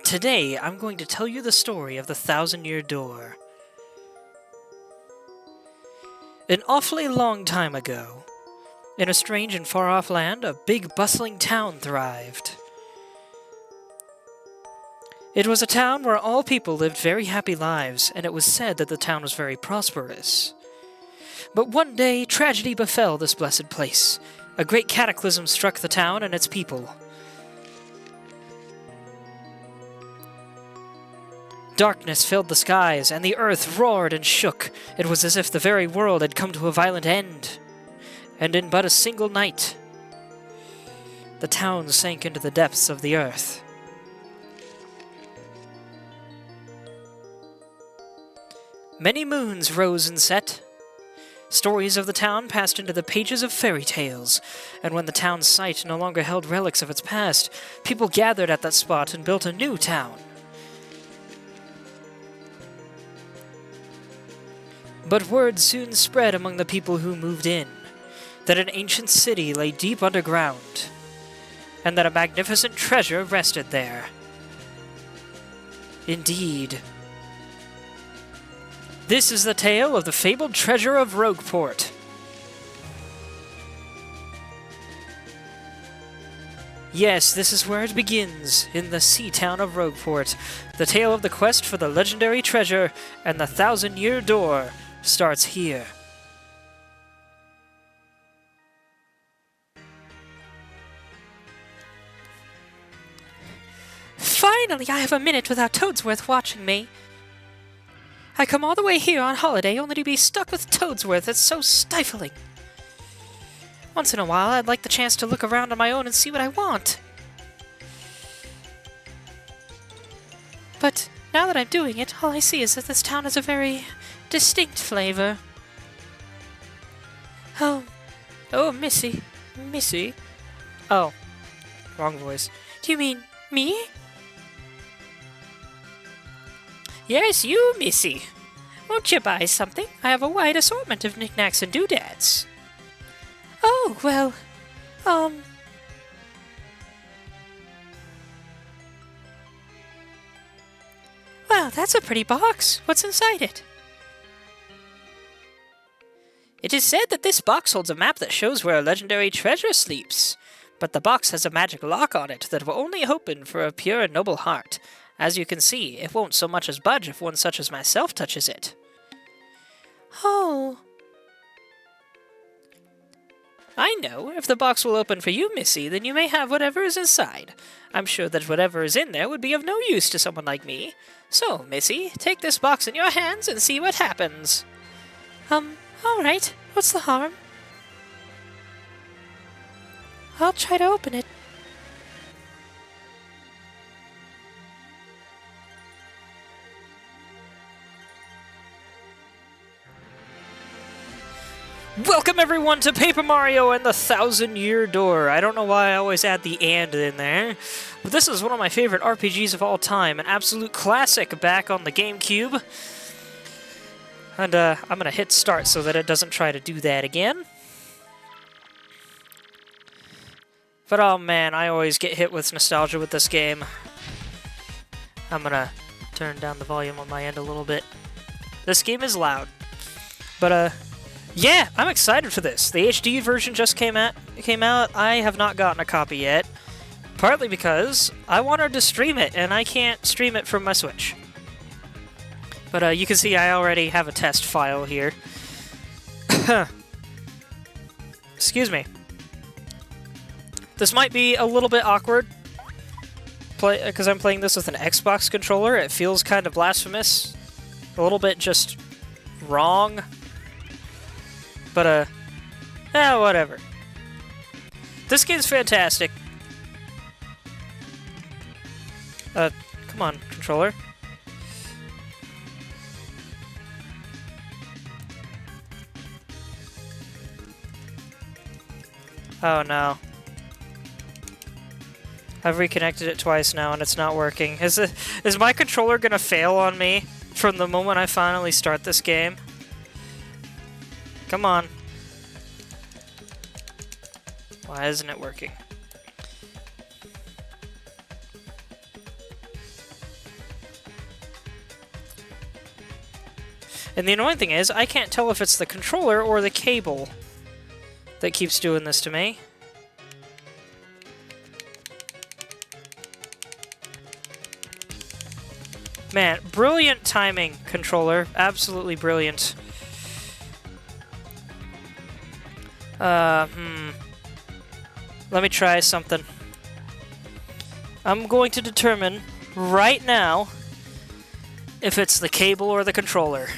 Today, I'm going to tell you the story of the Thousand-Year Door. An awfully long time ago, in a strange and far-off land, a big bustling town thrived. It was a town where all people lived very happy lives, and it was said that the town was very prosperous. But one day, tragedy befell this blessed place. A great cataclysm struck the town and its people. Darkness filled the skies, and the earth roared and shook. It was as if the very world had come to a violent end. And in but a single night, the town sank into the depths of the earth. Many moons rose and set. Stories of the town passed into the pages of fairy tales, and when the town's site no longer held relics of its past, people gathered at that spot and built a new town. But word soon spread among the people who moved in, that an ancient city lay deep underground, and that a magnificent treasure rested there. Indeed. This is the tale of the fabled treasure of Rogueport. Yes, this is where it begins, in the sea town of Rogueport. The tale of the quest for the legendary treasure and the Thousand-Year Door starts here. Finally, I have a minute without Toadsworth watching me. I come all the way here on holiday only to be stuck with Toadsworth. It's so stifling. Once in a while, I'd like the chance to look around on my own and see what I want. But now that I'm doing it, all I see is that this town has a very distinct flavor. Oh, Missy. Missy? Oh, wrong voice. Do you mean me? Yes, you, Missy. Won't you buy something? I have a wide assortment of knickknacks and doodads. Oh, well, Well, that's a pretty box. What's inside it? It is said that this box holds a map that shows where a legendary treasure sleeps. But the box has a magic lock on it that will only open for a pure and noble heart. As you can see, it won't so much as budge if one such as myself touches it. Oh. I know. If the box will open for you, Missy, then you may have whatever is inside. I'm sure that whatever is in there would be of no use to someone like me. So, Missy, take this box in your hands and see what happens. All right. What's the harm? I'll try to open it. Welcome everyone to Paper Mario and the Thousand-Year Door. I don't know why I always add the "and" in there, but this is one of my favorite RPGs of all time, an absolute classic back on the GameCube. And I'm going to hit start so that it doesn't try to do that again. But oh man, I always get hit with nostalgia with this game. I'm going to turn down the volume on my end a little bit. This game is loud. But yeah, I'm excited for this. The HD version just came out. I have not gotten a copy yet. Partly because I wanted to stream it, and I can't stream it from my Switch. But you can see I already have a test file here. Excuse me. This might be a little bit awkward, because I'm playing this with an Xbox controller. It feels kind of blasphemous. A little bit just wrong. But, whatever. This game's fantastic. Come on, controller. Oh no. I've reconnected it twice now and it's not working. Is my controller gonna fail on me from the moment I finally start this game? Come on. Why isn't it working? And the annoying thing is, I can't tell if it's the controller or the cable that keeps doing this to me. Man, brilliant timing, controller. Absolutely brilliant. Let me try something. I'm going to determine right now if it's the cable or the controller.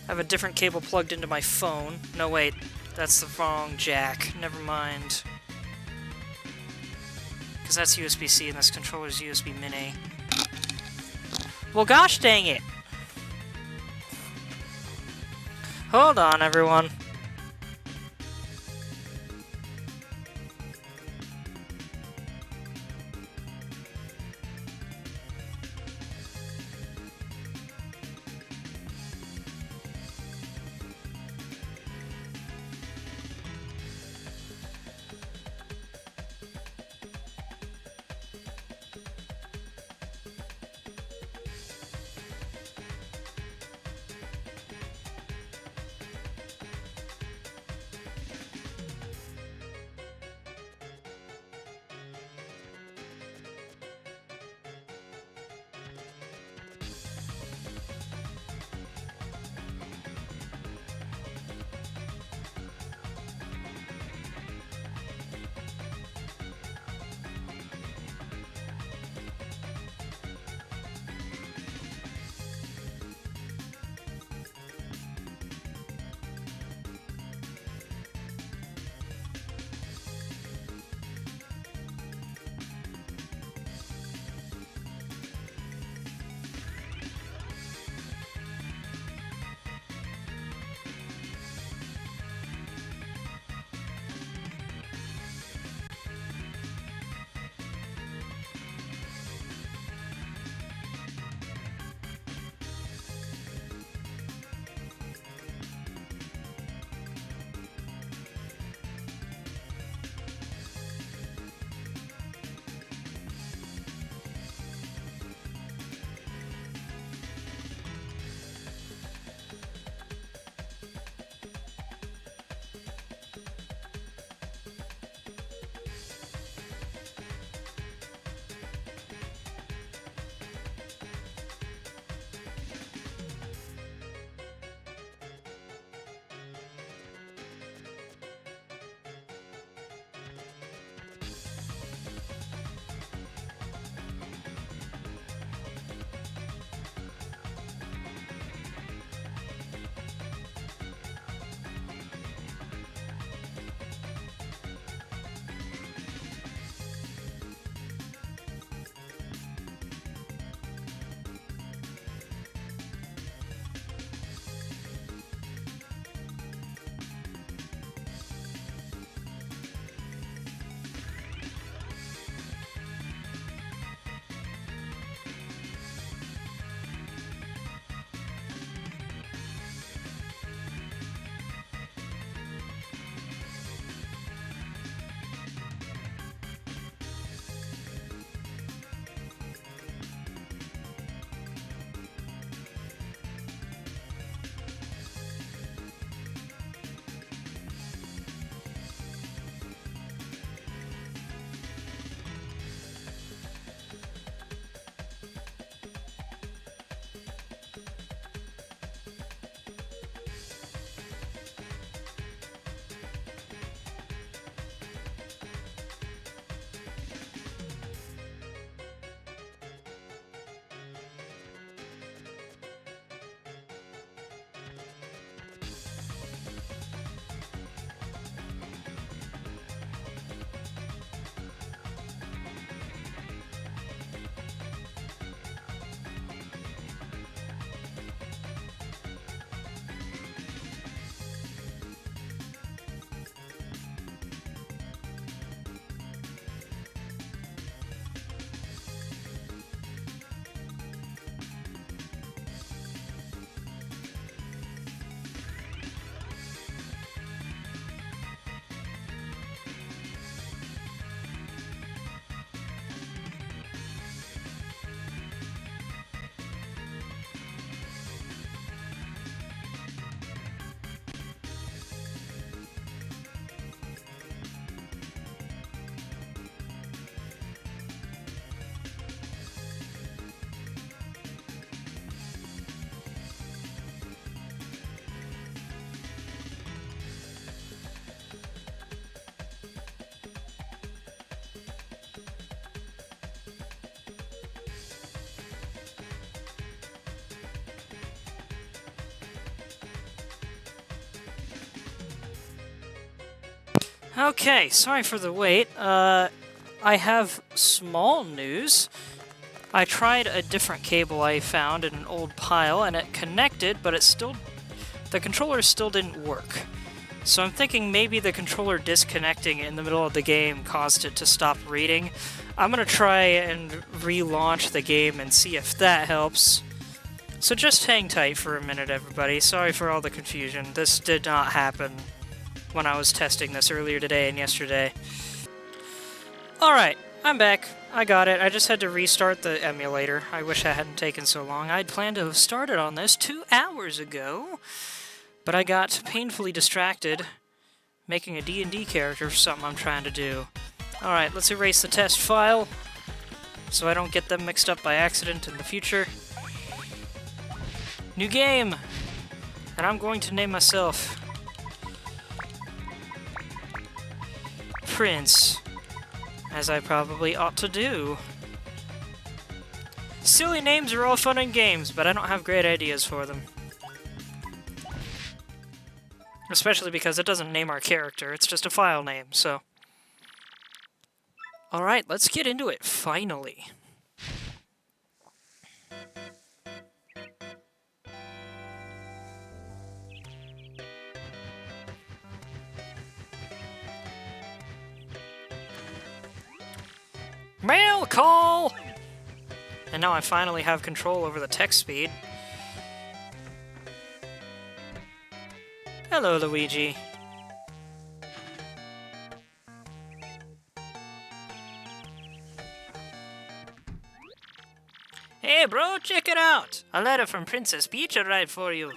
I have a different cable plugged into my phone. No, wait. That's the wrong jack. Never mind. Because that's USB-C and this controller's USB Mini. Well, gosh dang it! Hold on, everyone. Okay, sorry for the wait. I have small news. I tried a different cable I found in an old pile, and it connected, but the controller still didn't work. So I'm thinking maybe the controller disconnecting in the middle of the game caused it to stop reading. I'm gonna try and relaunch the game and see if that helps. So just hang tight for a minute, everybody. Sorry for all the confusion. This did not happen when I was testing this earlier today and yesterday. Alright, I'm back. I got it. I just had to restart the emulator. I wish that hadn't taken so long. I'd planned to have started on this 2 hours ago, but I got painfully distracted making a D&D character for something I'm trying to do. Alright, let's erase the test file so I don't get them mixed up by accident in the future. New game! And I'm going to name myself Prince, as I probably ought to do. Silly names are all fun and games, but I don't have great ideas for them. Especially because it doesn't name our character, it's just a file name, so... Alright, let's get into it, finally. Mail call! And now I finally have control over the text speed. Hello, Luigi. Hey, bro, check it out! A letter from Princess Peach arrived for you.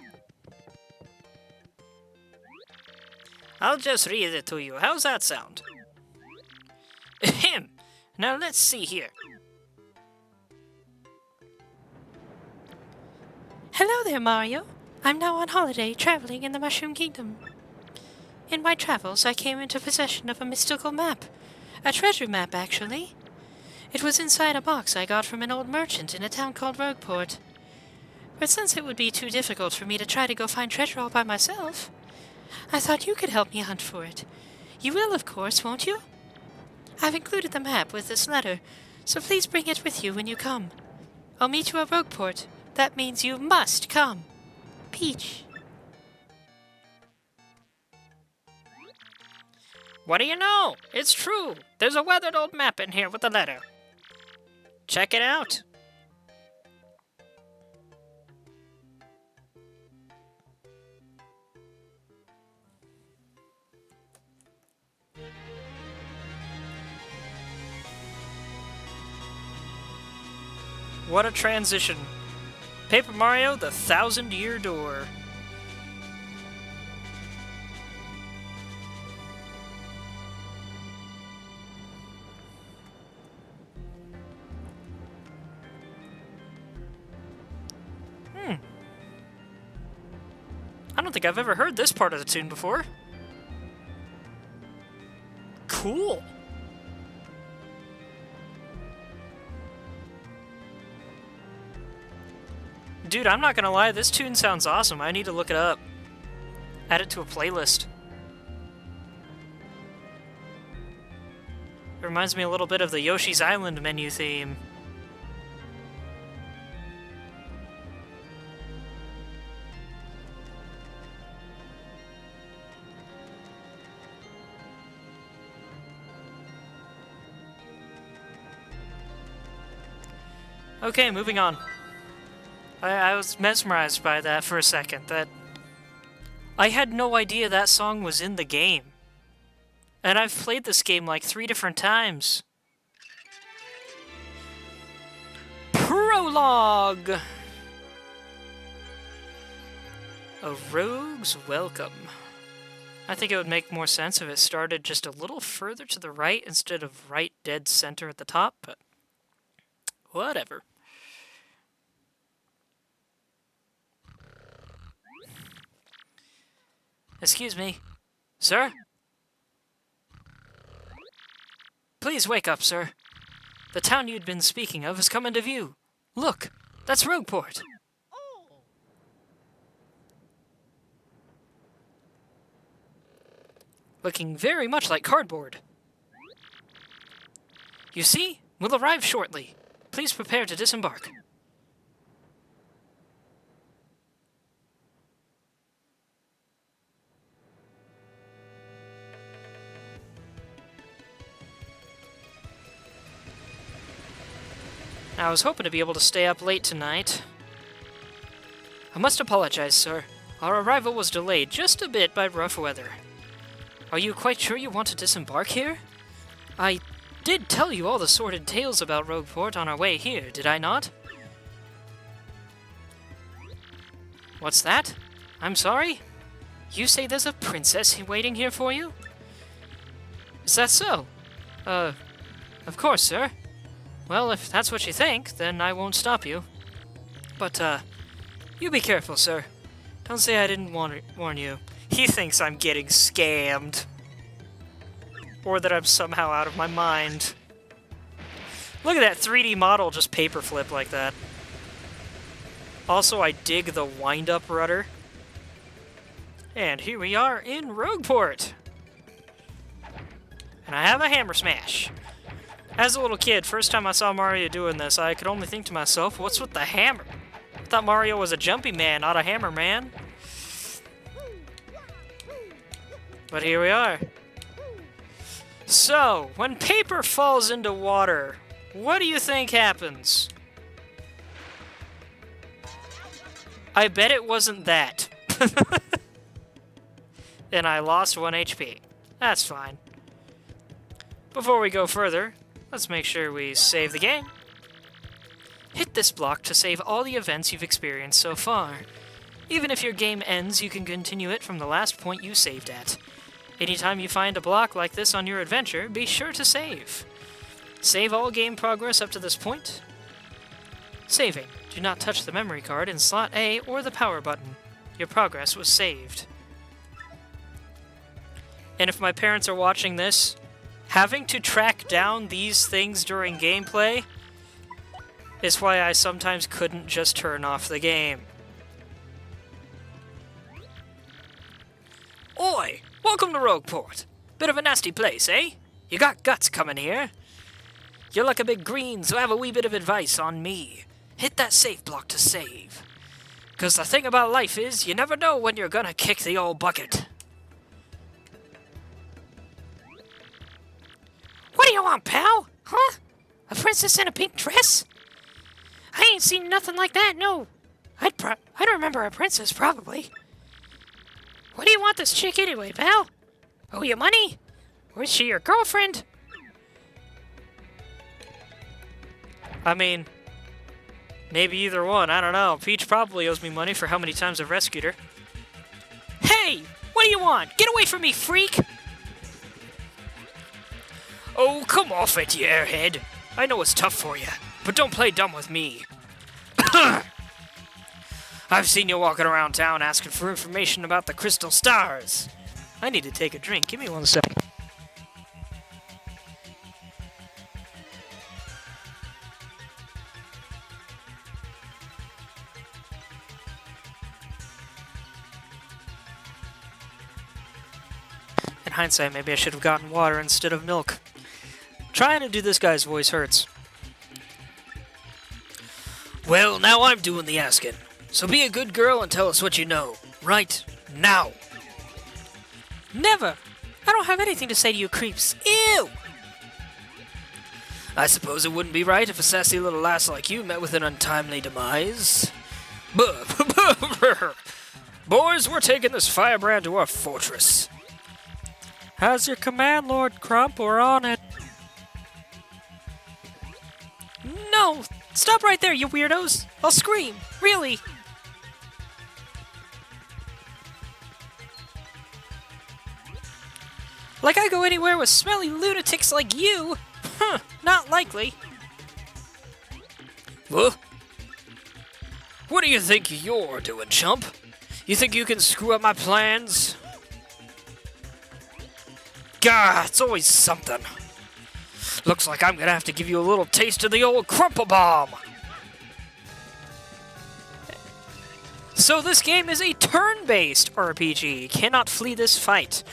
I'll just read it to you. How's that sound? Ahem. Now let's see here. Hello there, Mario. I'm now on holiday, traveling in the Mushroom Kingdom. In my travels, I came into possession of a mystical map. A treasure map, actually. It was inside a box I got from an old merchant in a town called Rogueport. But since it would be too difficult for me to try to go find treasure all by myself, I thought you could help me hunt for it. You will, of course, won't you? I've included the map with this letter, so please bring it with you when you come. I'll meet you at Rogueport. That means you must come. Peach. What do you know? It's true. There's a weathered old map in here with a letter. Check it out. What a transition. Paper Mario, the 1,000-Year Door. I don't think I've ever heard this part of the tune before. Cool. Dude, I'm not gonna lie, this tune sounds awesome. I need to look it up. Add it to a playlist. It reminds me a little bit of the Yoshi's Island menu theme. Okay, moving on. I was mesmerized by that for a second. I had no idea that song was in the game. And I've played this game like 3 different times. Prologue! A Rogue's Welcome. I think it would make more sense if it started just a little further to the right instead of right dead center at the top, but whatever. Excuse me. Sir? Please wake up, sir. The town you'd been speaking of has come into view. Look, that's Rogueport. looking very much like cardboard. You see, we'll arrive shortly. Please prepare to disembark. I was hoping to be able to stay up late tonight. I must apologize, sir. Our arrival was delayed just a bit by rough weather. Are you quite sure you want to disembark here? I did tell you all the sordid tales about Rogueport on our way here, did I not? What's that? I'm sorry? You say there's a princess waiting here for you? Is that so? Of course, sir. Well, if that's what you think, then I won't stop you. But, you be careful, sir. Don't say I didn't warn you. He thinks I'm getting scammed. Or that I'm somehow out of my mind. Look at that 3D model just paper flip like that. Also, I dig the wind-up rudder. And here we are in Rogueport. And I have a hammer smash. As a little kid, first time I saw Mario doing this, I could only think to myself, what's with the hammer? I thought Mario was a jumpy man, not a hammer man. But here we are. So, when paper falls into water, what do you think happens? I bet it wasn't that. And I lost 1 HP. That's fine. Before we go further, let's make sure we save the game. Hit this block to save all the events you've experienced so far. Even if your game ends, you can continue it from the last point you saved at. Anytime you find a block like this on your adventure, be sure to save. Save all game progress up to this point. Saving. Do not touch the memory card in slot A or the power button. Your progress was saved. And if my parents are watching this, having to track down these things during gameplay is why I sometimes couldn't just turn off the game. Oi! Welcome to Rogueport. Bit of a nasty place, eh? You got guts coming here. You're like a big green, so have a wee bit of advice on me. Hit that save block to save. 'Cause the thing about life is, you never know when you're gonna kick the old bucket. What do you want, pal? Huh? A princess in a pink dress? I ain't seen nothing like that, no. I'd remember a princess, probably. What do you want this chick anyway, pal? Owe you money? Or is she your girlfriend? I mean, maybe either one, I don't know. Peach probably owes me money for how many times I've rescued her. Hey! What do you want? Get away from me, freak! Oh, come off it, you airhead. I know it's tough for you, but don't play dumb with me. I've seen you walking around town asking for information about the crystal stars. I need to take a drink. Give me 1 second. In hindsight, maybe I should have gotten water instead of milk. Trying to do this guy's voice hurts. Well, now I'm doing the asking. So be a good girl and tell us what you know. Right now. Never! I don't have anything to say to you creeps. Ew! I suppose it wouldn't be right if a sassy little lass like you met with an untimely demise. Boys, we're taking this firebrand to our fortress. How's your command, Lord Crump? We're on it. No! Stop right there, you weirdos! I'll scream! Really! Like I go anywhere with smelly lunatics like you? Huh, not likely. What? What do you think you're doing, chump? You think you can screw up my plans? Gah, it's always something. Looks like I'm gonna have to give you a little taste of the old Crumple Bomb. So this game is a turn-based RPG. You cannot flee this fight.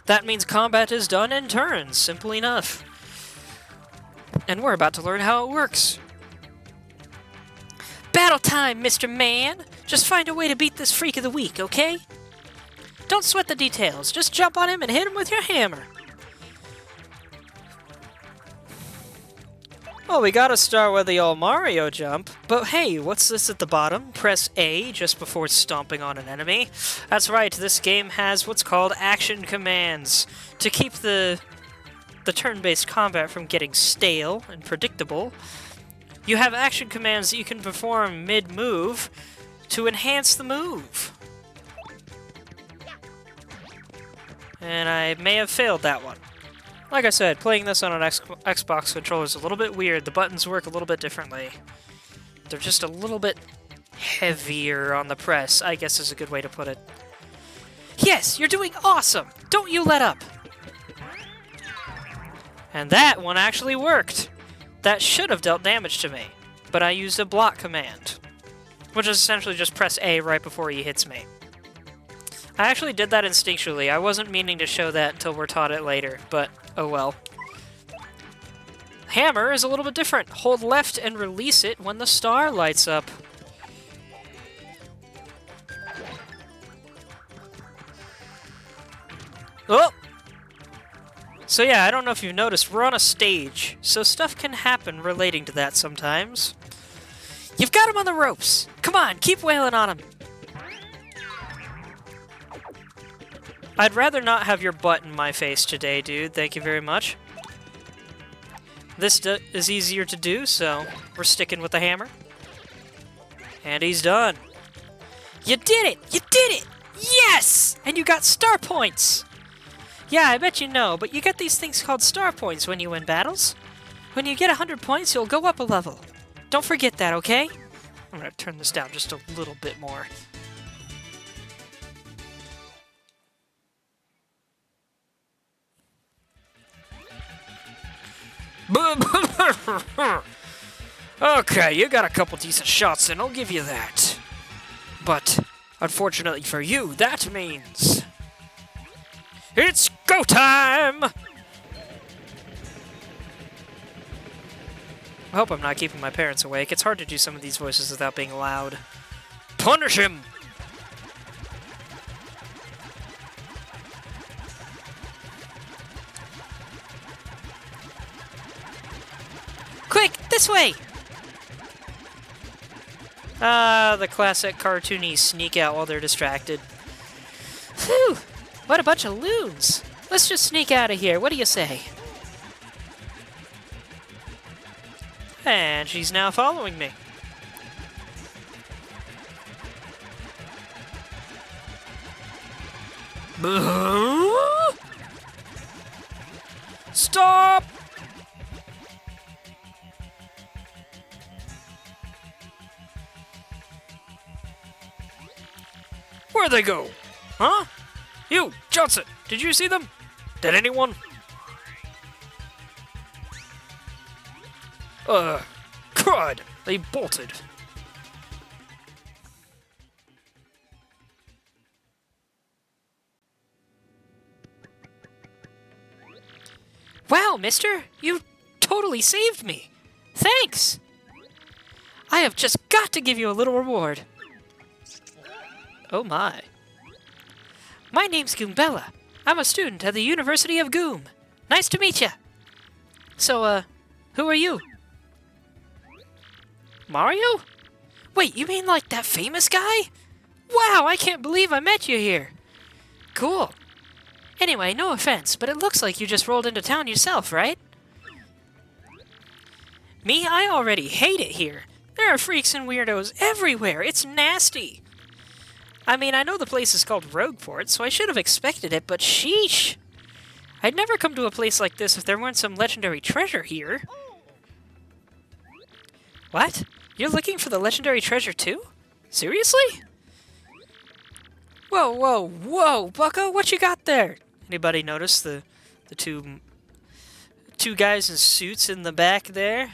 That means combat is done in turns, simple enough. And we're about to learn how it works. Battle time, Mr. Man! Just find a way to beat this freak of the week, okay? Don't sweat the details. Just jump on him and hit him with your hammer. Well, we gotta start with the old Mario jump. But hey, what's this at the bottom? Press A just before stomping on an enemy. That's right, this game has what's called action commands to keep the turn-based combat from getting stale and predictable. You have action commands that you can perform mid-move to enhance the move. And I may have failed that one. Like I said, playing this on an Xbox controller is a little bit weird. The buttons work a little bit differently. They're just a little bit heavier on the press, I guess is a good way to put it. Yes, you're doing awesome! Don't you let up! And that one actually worked. That should have dealt damage to me, but I used a block command, which is essentially just press A right before he hits me. I actually did that instinctually. I wasn't meaning to show that until we're taught it later, but oh well. Hammer is a little bit different. Hold left and release it when the star lights up. Oh! So yeah, I don't know if you've noticed, we're on a stage, so stuff can happen relating to that sometimes. You've got him on the ropes! Come on, keep wailing on him! I'd rather not have your butt in my face today, dude. Thank you very much. This is easier to do, so we're sticking with the hammer. And he's done. You did it! You did it! Yes! And you got star points! Yeah, I bet you know, but you get these things called star points when you win battles. When you get 100 points, you'll go up a level. Don't forget that, okay? I'm gonna turn this down just a little bit more. Okay, you got a couple decent shots in, I'll give you that. But, unfortunately for you, that means... it's go time! I hope I'm not keeping my parents awake. It's hard to do some of these voices without being loud. Punish him! Quick, this way! The classic cartoony sneak out while they're distracted. Phew! What a bunch of loons! Let's just sneak out of here, what do you say? And she's now following me. Stop! Where'd they go? Huh? You, Johnson, did you see them? Did anyone? Crud! They bolted. Wow, mister! You totally saved me! Thanks! I have just got to give you a little reward. Oh my. My name's Goombella. I'm a student at the University of Goom. Nice to meet ya. So, who are you? Mario? Wait, you mean like that famous guy? Wow, I can't believe I met you here. Cool. Anyway, no offense, but it looks like you just rolled into town yourself, right? Me? I already hate it here. There are freaks and weirdos everywhere. It's nasty. I mean, I know the place is called Rogueport, so I should have expected it, but sheesh. I'd never come to a place like this if there weren't some legendary treasure here. What? You're looking for the legendary treasure too? Seriously? Whoa, whoa, whoa, bucko, what you got there? Anybody notice the two guys in suits in the back there?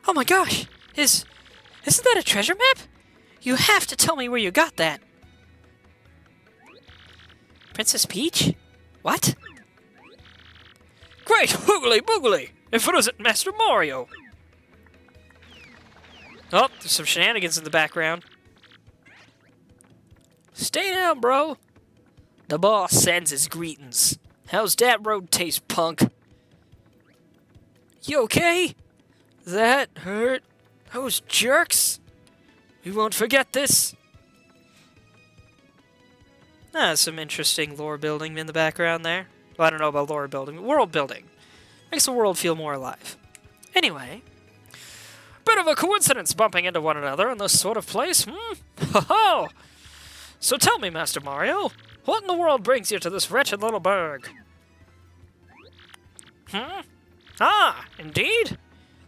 Oh my gosh! Isn't that a treasure map? You have to tell me where you got that. Princess Peach? What? Great hoogly boogly! If it isn't Master Mario! Oh, there's some shenanigans in the background. Stay down, bro. The boss sends his greetings. How's that road taste, punk? You okay? That hurt. Those jerks. We won't forget this. Some interesting lore building in the background there. Well, I don't know about lore building. World building. Makes the world feel more alive. Anyway. Bit of a coincidence bumping into one another in this sort of place, hmm? Ho-ho! So tell me, Master Mario, what in the world brings you to this wretched little burg? Hmm? Ah, indeed?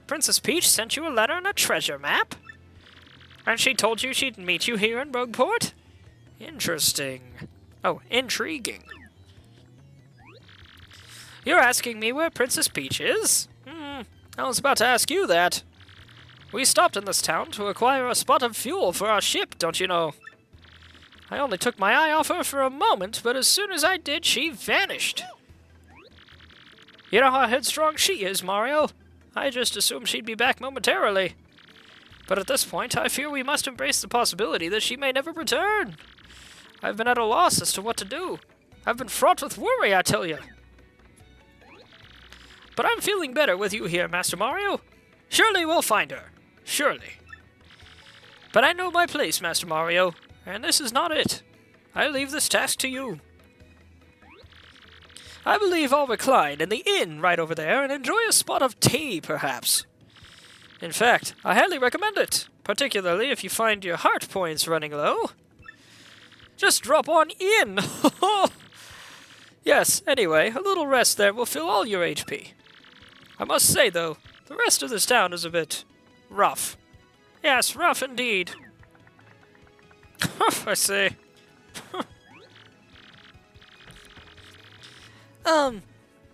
Princess Peach sent you a letter and a treasure map? And she told you she'd meet you here in Rogueport? Interesting. Oh, intriguing. You're asking me where Princess Peach is? I was about to ask you that. We stopped in this town to acquire a spot of fuel for our ship, don't you know? I only took my eye off her for a moment, but as soon as I did, she vanished. You know how headstrong she is, Mario. I just assumed she'd be back momentarily. But at this point, I fear we must embrace the possibility that she may never return. I've been at a loss as to what to do. I've been fraught with worry, I tell you. But I'm feeling better with you here, Master Mario. Surely we'll find her. Surely. But I know my place, Master Mario, and this is not it. I leave this task to you. I believe I'll recline in the inn right over there and enjoy a spot of tea, perhaps. In fact, I highly recommend it, particularly if you find your heart points running low. Just drop on in. Yes, anyway, a little rest there will fill all your HP. I must say, though, the rest of this town is a bit rough. Yes, rough indeed. I say.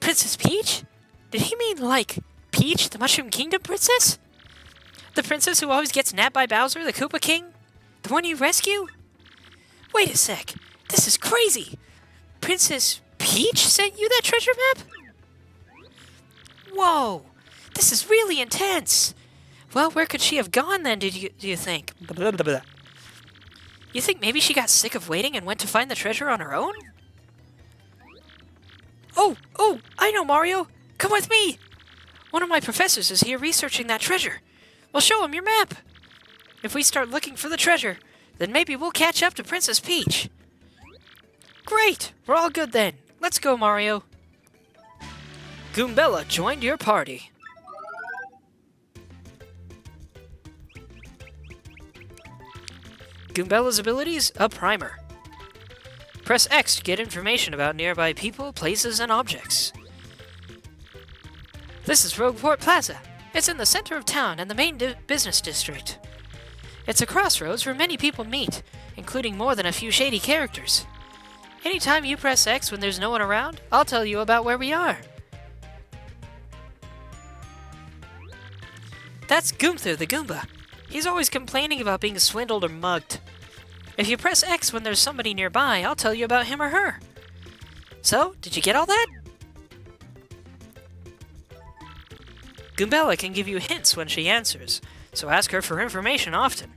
Princess Peach? Did he mean, like, Peach, the Mushroom Kingdom princess? The princess who always gets nabbed by Bowser, the Koopa King? The one you rescue? Wait a sec. This is crazy. Princess Peach sent you that treasure map? Whoa. This is really intense. Well, where could she have gone then, do you think? Blah, blah, blah. You think maybe she got sick of waiting and went to find the treasure on her own? Oh, I know, Mario. Come with me. One of my professors is here researching that treasure. We'll show him your map. If we start looking for the treasure, then maybe we'll catch up to Princess Peach. Great. We're all good then. Let's go, Mario. Goombella joined your party. Goombella's abilities, a primer. Press X to get information about nearby people, places, and objects. This is Rogueport Plaza. It's in the center of town and the main business district. It's a crossroads where many people meet, including more than a few shady characters. Anytime you press X when there's no one around, I'll tell you about where we are. That's Goomther the Goomba. He's always complaining about being swindled or mugged. If you press X when there's somebody nearby, I'll tell you about him or her. So, did you get all that? Goombella can give you hints when she answers, so ask her for information often.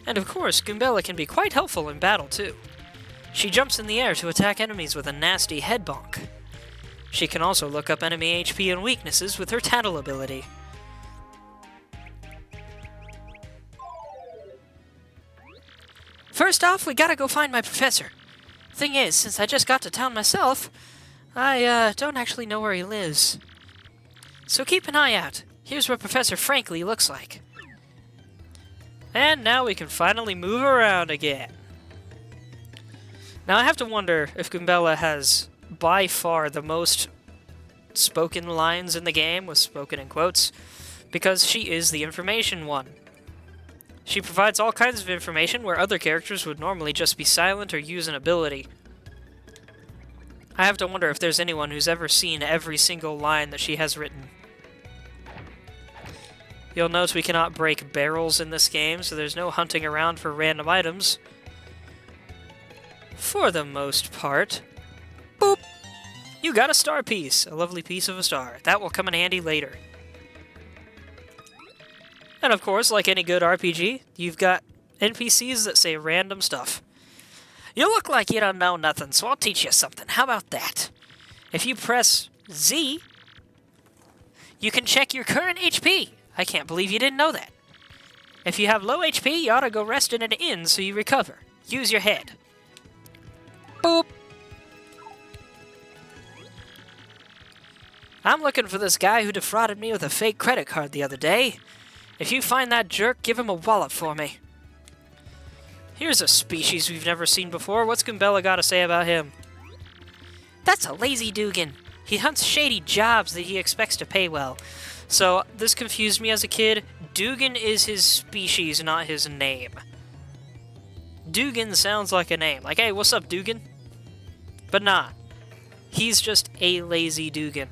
And of course, Goombella can be quite helpful in battle too. She jumps in the air to attack enemies with a nasty head bonk. She can also look up enemy HP and weaknesses with her Tattle ability. First off, we gotta go find my professor. Thing is, since I just got to town myself, I don't actually know where he lives. So keep an eye out. Here's what Professor Frankly looks like. And now we can finally move around again. Now I have to wonder if Goombella has by far the most spoken lines in the game, with spoken in quotes, because she is the information one. She provides all kinds of information where other characters would normally just be silent or use an ability. I have to wonder if there's anyone who's ever seen every single line that she has written. You'll note we cannot break barrels in this game, so there's no hunting around for random items. For the most part. Boop! You got a star piece. A lovely piece of a star. That will come in handy later. And of course, like any good RPG, you've got NPCs that say random stuff. You look like you don't know nothing, so I'll teach you something. How about that? If you press Z, you can check your current HP. I can't believe you didn't know that. If you have low HP, you ought to go rest in an inn so you recover. Use your head. Boop. I'm looking for this guy who defrauded me with a fake credit card the other day. If you find that jerk, give him a wallet for me. Here's a species we've never seen before. What's Gumbella got to say about him? That's a lazy Dugan. He hunts shady jobs that he expects to pay well. So, this confused me as a kid. Dugan is his species, not his name. Dugan sounds like a name. Like, hey, what's up, Dugan? But nah. He's just a lazy Dugan.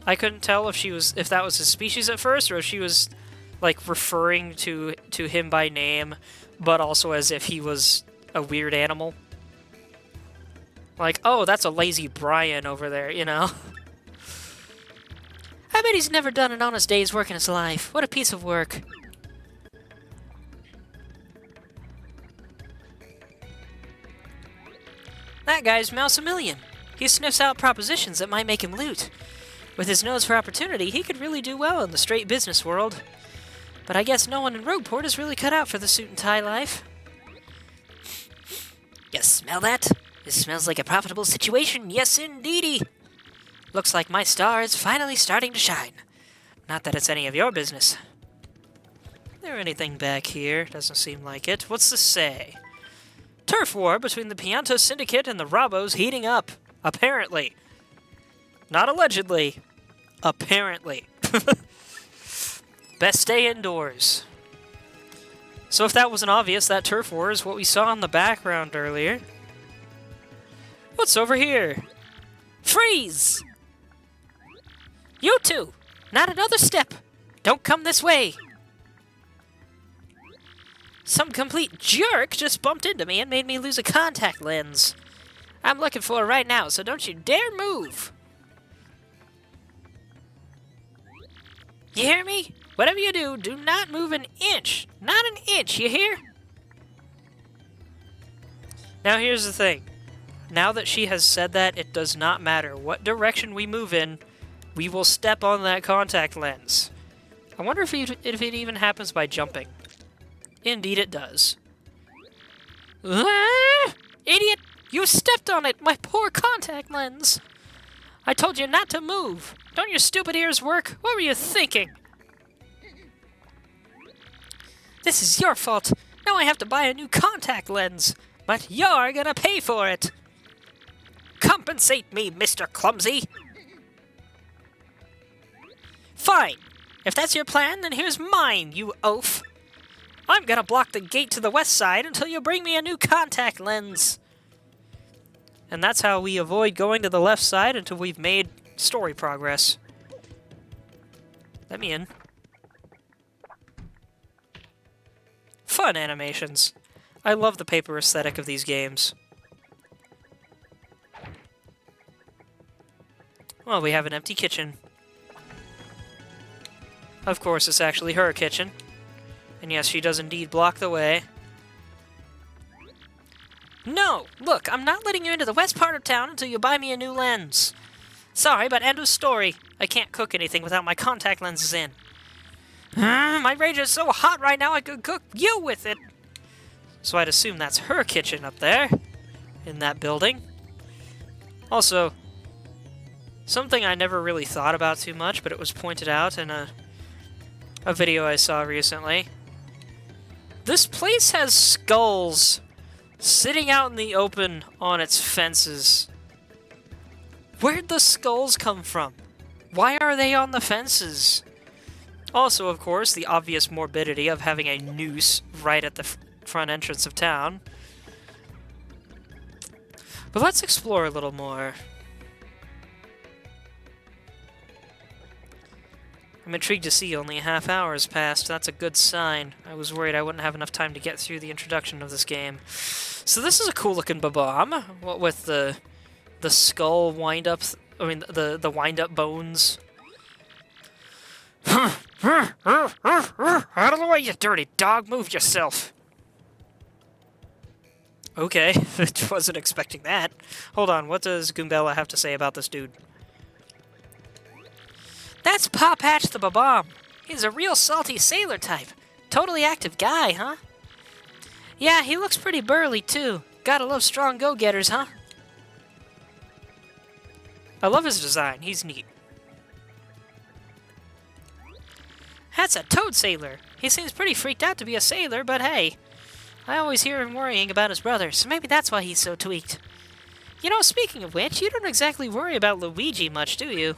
I couldn't tell if that was his species at first, or if she was, like, referring to him by name, but also as if he was a weird animal. Like, oh, that's a lazy Brian over there, you know? I bet he's never done an honest day's work in his life. What a piece of work. That guy's Mouse-a-Million. He sniffs out propositions that might make him loot. With his nose for opportunity, he could really do well in the straight business world. But I guess no one in Rogueport is really cut out for the suit and tie life. You smell that? This smells like a profitable situation, yes indeedy. Looks like my star is finally starting to shine. Not that it's any of your business. Is there anything back here? Doesn't seem like it. What's this say? Turf war between the Pianta Syndicate and the Robos heating up. Apparently. Not allegedly. Apparently. Best stay indoors. So if that wasn't obvious, that turf war is what we saw in the background earlier. What's over here? Freeze! You two! Not another step! Don't come this way! Some complete jerk just bumped into me and made me lose a contact lens. I'm looking for it right now, so don't you dare move! You hear me? Whatever you do, do not move an inch. Not an inch, you hear? Now here's the thing. Now that she has said that, it does not matter what direction we move in, we will step on that contact lens. I wonder if it even happens by jumping. Indeed it does. Ah! Idiot! You stepped on it, my poor contact lens! I told you not to move! Don't your stupid ears work? What were you thinking? This is your fault! Now I have to buy a new contact lens! But you're gonna pay for it! Compensate me, Mr. Clumsy! Fine! If that's your plan, then here's mine, you oaf! I'm gonna block the gate to the west side until you bring me a new contact lens! And that's how we avoid going to the left side until we've made story progress. Let me in. Fun animations. I love the paper aesthetic of these games. Well, we have an empty kitchen. Of course, it's actually her kitchen. And yes, she does indeed block the way. No! Look, I'm not letting you into the west part of town until you buy me a new lens. Sorry, but end of story. I can't cook anything without my contact lenses in. My rage is so hot right now I could cook you with it. So I'd assume that's her kitchen up there. In that building. Also, something I never really thought about too much, but it was pointed out in a video I saw recently. This place has skulls sitting out in the open on its fences. Where'd the skulls come from? Why are they on the fences? Also, of course, the obvious morbidity of having a noose right at the front entrance of town. But let's explore a little more. I'm intrigued to see only a half hour has passed. That's a good sign. I was worried I wouldn't have enough time to get through the introduction of this game. So this is a cool looking bomb. What with the skull wind up, I mean the wind up bones. Out of the way, you dirty dog! Move yourself. Okay, wasn't expecting that. Hold on, what does Goombella have to say about this dude? That's Paw Patch the Babomb. He's a real salty sailor type. Totally active guy, huh? Yeah, he looks pretty burly, too. Gotta love strong go-getters, huh? I love his design. He's neat. That's a toad sailor. He seems pretty freaked out to be a sailor, but hey, I always hear him worrying about his brother, so maybe that's why he's so tweaked. You know, speaking of which, you don't exactly worry about Luigi much, do you?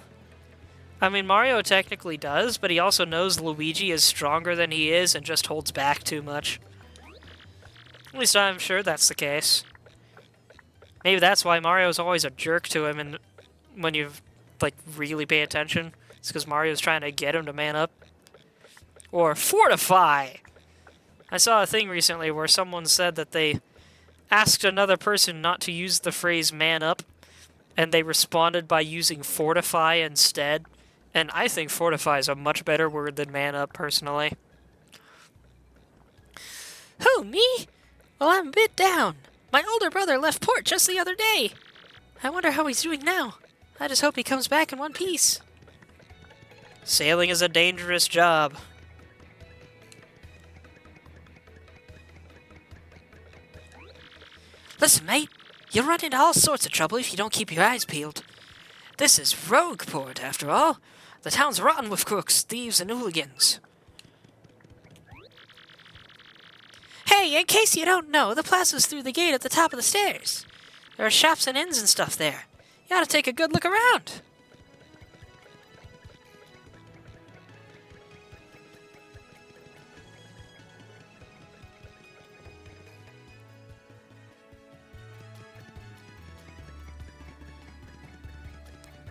I mean, Mario technically does, but he also knows Luigi is stronger than he is and just holds back too much. At least I'm sure that's the case. Maybe that's why Mario's always a jerk to him, and when you, like, really pay attention, it's because Mario's trying to get him to man up. Or fortify! I saw a thing recently where someone said that they asked another person not to use the phrase man up, and they responded by using fortify instead. And I think fortify is a much better word than man up, personally. Who, me? Well, I'm a bit down. My older brother left port just the other day. I wonder how he's doing now. I just hope he comes back in one piece. Sailing is a dangerous job. Listen, mate, you'll run into all sorts of trouble if you don't keep your eyes peeled. This is Rogueport, after all. The town's rotten with crooks, thieves, and hooligans. Hey, in case you don't know, the plaza's through the gate at the top of the stairs. There are shops and inns and stuff there. You ought to take a good look around.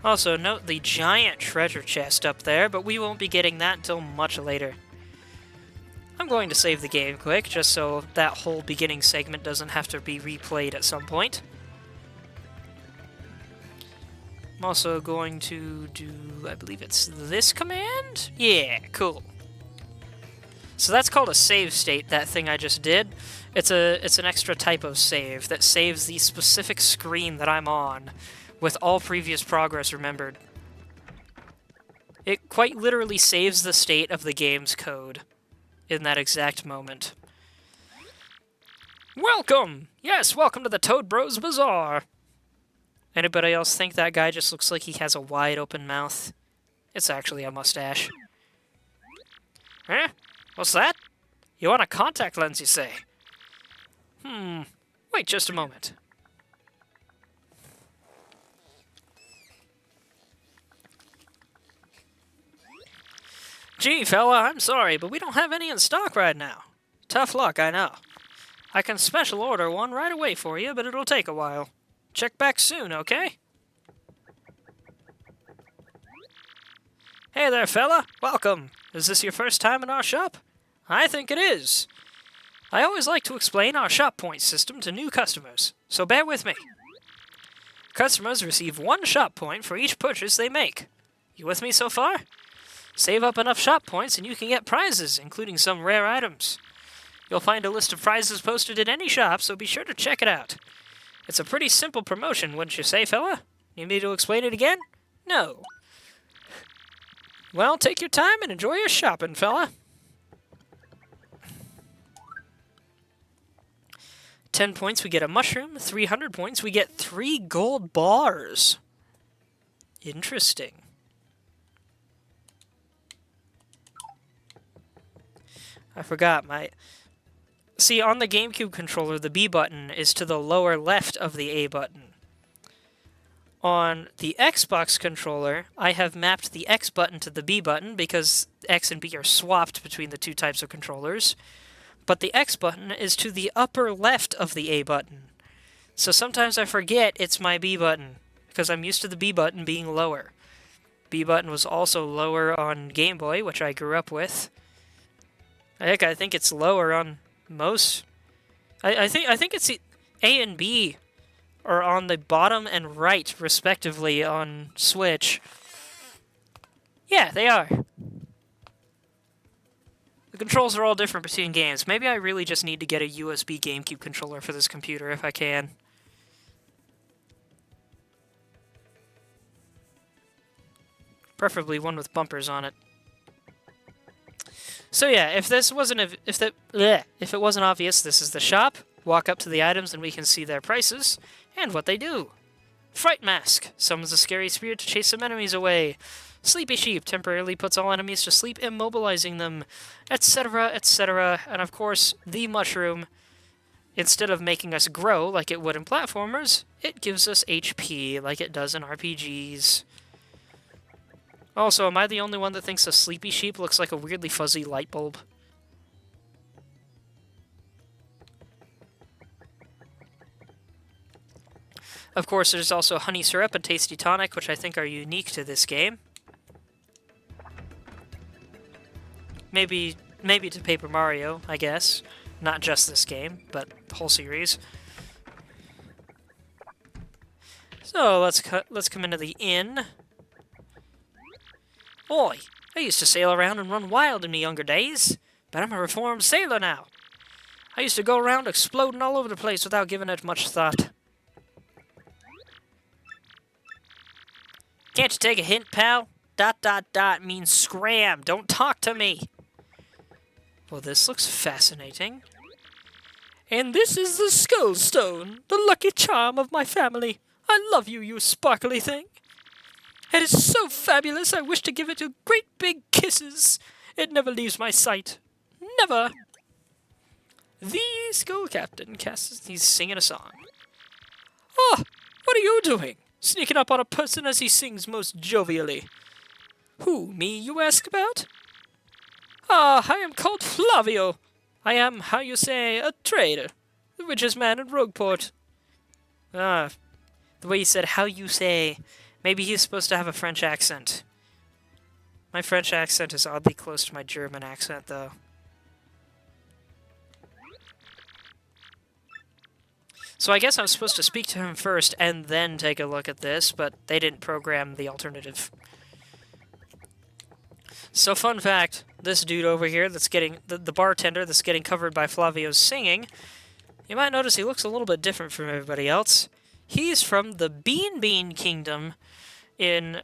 Also, note the giant treasure chest up there, but we won't be getting that until much later. I'm going to save the game quick, just so that whole beginning segment doesn't have to be replayed at some point. I'm also going to do, I believe it's this command? Yeah, cool. So that's called a save state, that thing I just did. It's an extra type of save that saves the specific screen that I'm on, with all previous progress remembered. It quite literally saves the state of the game's code in that exact moment. Welcome! Yes, welcome to the Toad Bros Bazaar! Anybody else think that guy just looks like he has a wide open mouth? It's actually a mustache. Huh? What's that? You want a contact lens, you say? Wait just a moment. Gee, fella, I'm sorry, but we don't have any in stock right now. Tough luck, I know. I can special order one right away for you, but it'll take a while. Check back soon, okay? Hey there, fella. Welcome. Is this your first time in our shop? I think it is. I always like to explain our shop point system to new customers, so bear with me. Customers receive 1 shop point for each purchase they make. You with me so far? Save up enough shop points and you can get prizes, including some rare items. You'll find a list of prizes posted in any shop, so be sure to check it out. It's a pretty simple promotion, wouldn't you say, fella? Need me to explain it again? No. Well, take your time and enjoy your shopping, fella. 10 points, we get a mushroom. 300 points, we get 3 gold bars. Interesting. I forgot my... See, on the GameCube controller, the B button is to the lower left of the A button. On the Xbox controller, I have mapped the X button to the B button because X and B are swapped between the two types of controllers. But the X button is to the upper left of the A button. So sometimes I forget it's my B button because I'm used to the B button being lower. B button was also lower on Game Boy, which I grew up with. Heck, I think it's lower on most. I think it's A and B are on the bottom and right, respectively, on Switch. Yeah, they are. The controls are all different between games. Maybe I really just need to get a USB GameCube controller for this computer if I can. Preferably one with bumpers on it. So yeah, if it wasn't obvious, this is the shop. Walk up to the items and we can see their prices and what they do. Fright Mask summons a scary spirit to chase some enemies away. Sleepy Sheep temporarily puts all enemies to sleep, immobilizing them, etc., etc. And of course, the Mushroom, instead of making us grow like it would in platformers, it gives us HP like it does in RPGs. Also, am I the only one that thinks a Sleepy Sheep looks like a weirdly fuzzy light bulb? Of course, there's also Honey Syrup and Tasty Tonic, which I think are unique to this game. Maybe to Paper Mario, I guess. Not just this game, but the whole series. So, let's come into the inn. Oi, I used to sail around and run wild in my younger days, but I'm a reformed sailor now. I used to go around exploding all over the place without giving it much thought. Can't you take a hint, pal? ... means scram. Don't talk to me. Well, this looks fascinating. And this is the Skull Stone, the lucky charm of my family. I love you, you sparkly thing. It is so fabulous, I wish to give it you great big kisses. It never leaves my sight. Never. The Skull Captain he's singing a song. Oh, what are you doing? Sneaking up on a person as he sings most jovially. Who, me, you ask about? Ah, I am called Flavio. I am, how you say, a trader. The richest man in Rogueport. Ah, the way you said how you say... Maybe he's supposed to have a French accent. My French accent is oddly close to my German accent, though. So I guess I'm supposed to speak to him first and then take a look at this, but they didn't program the alternative. So fun fact, this dude over here that's getting... The bartender that's getting covered by Flavio's singing, you might notice he looks a little bit different from everybody else. He's from the Bean Kingdom in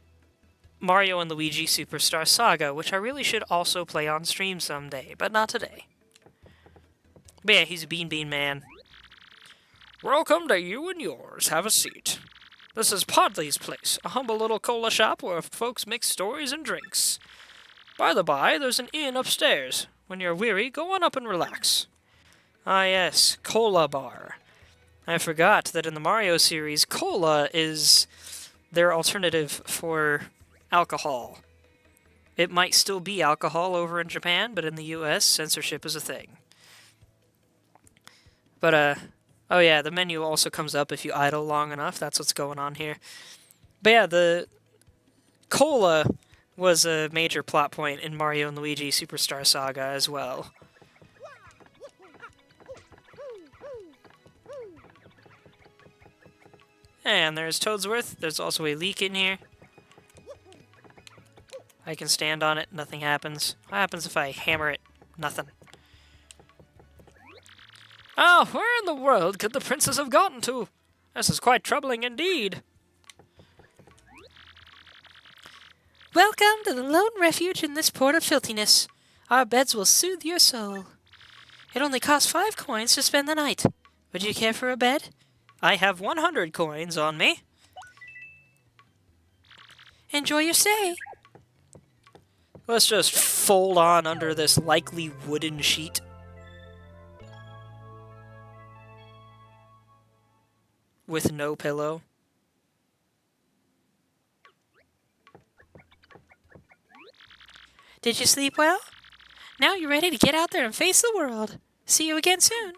Mario and Luigi Superstar Saga, which I really should also play on stream someday, but not today. But yeah, he's a Bean man. Welcome to you and yours. Have a seat. This is Podley's place, a humble little cola shop where folks mix stories and drinks. By the by, there's an inn upstairs. When you're weary, go on up and relax. Ah yes, Cola Bar. I forgot that in the Mario series, cola is their alternative for alcohol. It might still be alcohol over in Japan, but in the US, censorship is a thing. But, oh yeah, the menu also comes up if you idle long enough. That's what's going on here. But yeah, the cola was a major plot point in Mario and Luigi Superstar Saga as well. And there's Toadsworth. There's also a leak in here. I can stand on it. Nothing happens. What happens if I hammer it? Nothing. Oh, where in the world could the princess have gotten to? This is quite troubling indeed. Welcome to the lone refuge in this port of filthiness. Our beds will soothe your soul. It only costs 5 coins to spend the night. Would you care for a bed? I have 100 coins on me. Enjoy your stay. Let's just fold on under this likely wooden sheet. With no pillow. Did you sleep well? Now you're ready to get out there and face the world. See you again soon.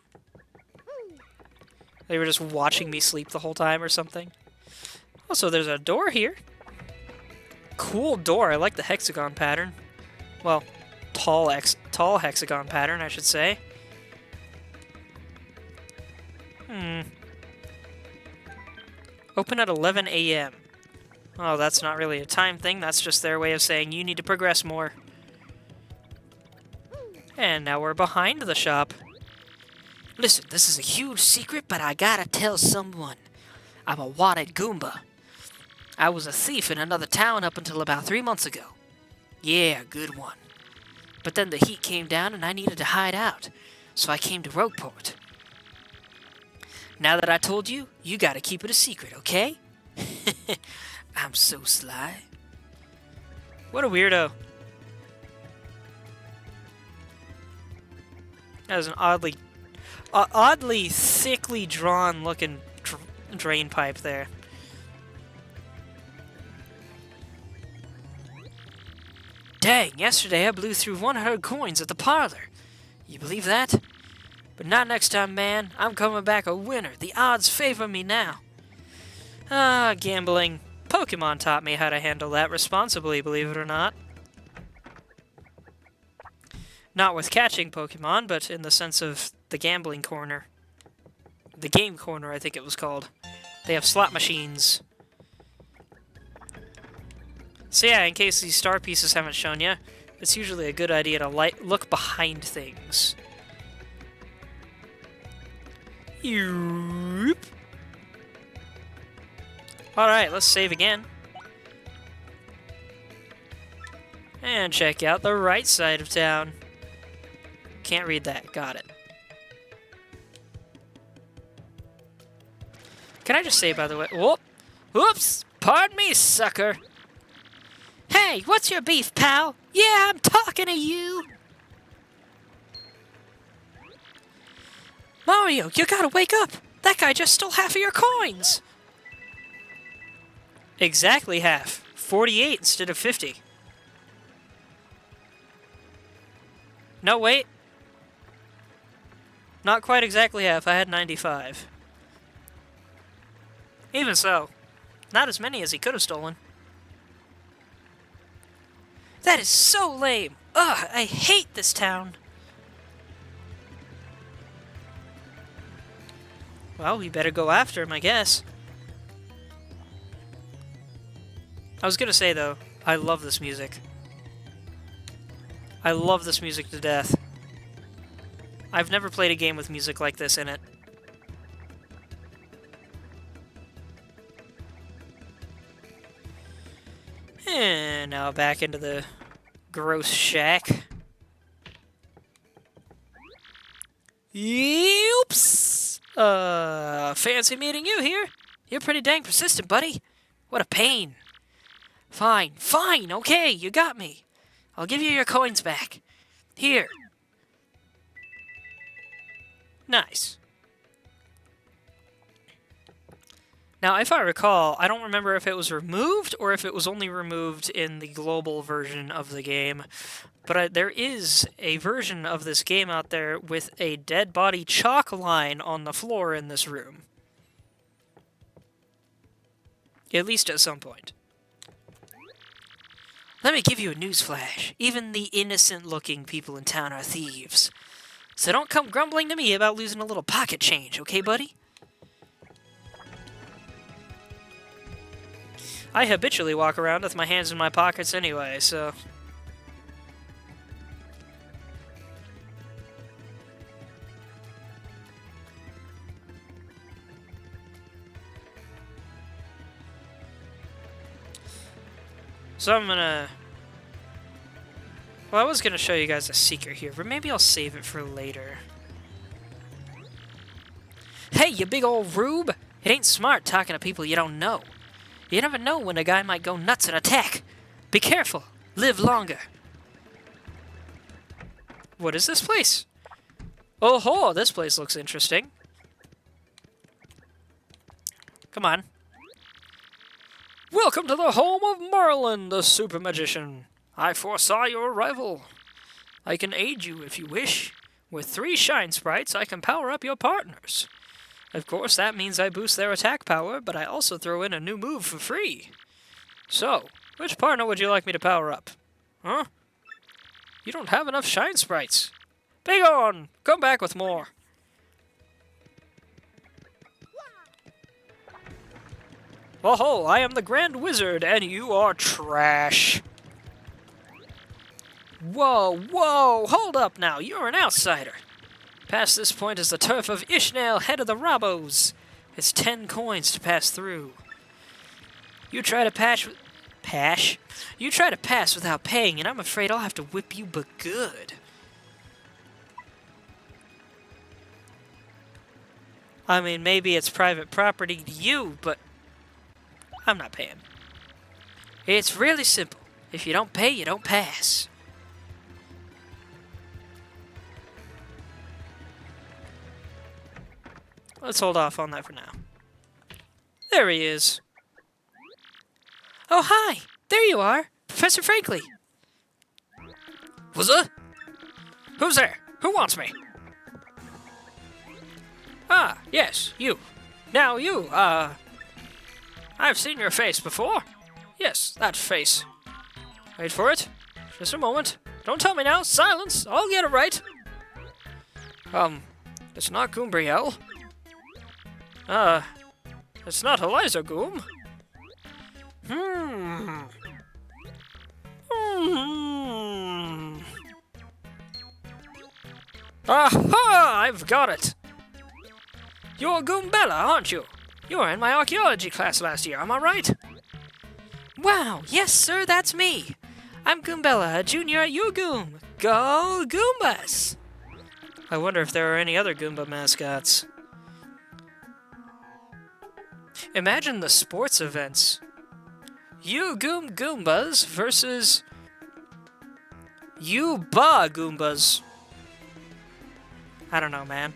They were just watching me sleep the whole time or something. Also, there's a door here. cool door. I like the hexagon pattern. Well, tall hexagon pattern, I should say. Open at 11 a.m. Oh, that's not really a time thing. That's just their way of saying you need to progress more. And now we're behind the shop. Listen, this is a huge secret, but I gotta tell someone. I'm a wanted Goomba. I was a thief in another town up until about 3 months ago. Yeah, good one. But then the heat came down and I needed to hide out, so I came to Rogueport. Now that I told you, you gotta keep it a secret, okay? I'm so sly. What a weirdo. That was an oddly thickly drawn looking drain pipe there. Dang, yesterday I blew through 100 coins at the parlor. You believe that? But not next time, man. I'm coming back a winner. The odds favor me now. Ah, gambling. Pokemon taught me how to handle that responsibly, believe it or not. Not with catching Pokemon, but in the sense of the gambling corner. The game corner, I think it was called. They have slot machines. So yeah, in case these star pieces haven't shown you, it's usually a good idea to look behind things. Yoop. Alright, let's save again. And check out the right side of town. Can't read that. Got it. Can I just say, by the way... Whoops! Pardon me, sucker! Hey, what's your beef, pal? Yeah, I'm talking to you! Mario, you gotta wake up! That guy just stole half of your coins! Exactly half. 48 instead of 50. No, wait. Not quite exactly half. I had 95. Even so, not as many as he could have stolen. That is so lame! Ugh, I hate this town! Well, we better go after him, I guess. I was gonna say, though, I love this music. I love this music to death. I've never played a game with music like this in it. And now back into the gross shack. Oops! Fancy meeting you here. You're pretty dang persistent, buddy. What a pain. Fine, okay, you got me. I'll give you your coins back. Here. Nice. Now, if I recall, I don't remember if it was removed or if it was only removed in the global version of the game, but there is a version of this game out there with a dead body chalk line on the floor in this room. At least at some point. Let me give you a newsflash. Even the innocent-looking people in town are thieves. So don't come grumbling to me about losing a little pocket change, okay, buddy? I habitually walk around with my hands in my pockets anyway, so... So I'm gonna... Well, I was gonna show you guys a secret here, but maybe I'll save it for later. Hey, you big old rube! It ain't smart talking to people you don't know. You never know when a guy might go nuts and attack. Be careful. Live longer. What is this place? Oh ho, this place looks interesting. Come on. Welcome to the home of Merlin, the super magician. I foresaw your arrival. I can aid you if you wish. With 3 shine sprites, I can power up your partners. Of course, that means I boost their attack power, but I also throw in a new move for free. So, Which partner would you like me to power up? Huh? You don't have enough shine sprites. Begone! Come back with more. Oh, I am the Grand Wizard, and you are trash. Whoa, whoa, hold up now, you're an outsider. Past this point is the turf of Ishnael, head of the Robos. It's 10 coins to pass through. You try to You try to pass without paying, and I'm afraid I'll have to whip you but good. I mean, maybe it's private property to you, but I'm not paying. It's really simple. If you don't pay, you don't pass. Let's hold off on that for now. There he is. Oh, hi! There you are! Professor Frankly! What's up? Who's there? Who wants me? Ah, yes, you. Now you, I've seen your face before. Yes, that face. Wait for it. Just a moment. Don't tell me now. Silence! I'll get it right. It's not Goombriel. It's not Eliza Goom. Aha! I've got it! You're Goombella, aren't you? You were in my archaeology class last year, am I right? Wow, yes sir, that's me. I'm Goombella, a junior at Goom. Go Goombas! I wonder if there are any other Goomba mascots. Imagine the sports events. Goom Goombas versus Ba Goombas. I don't know, man.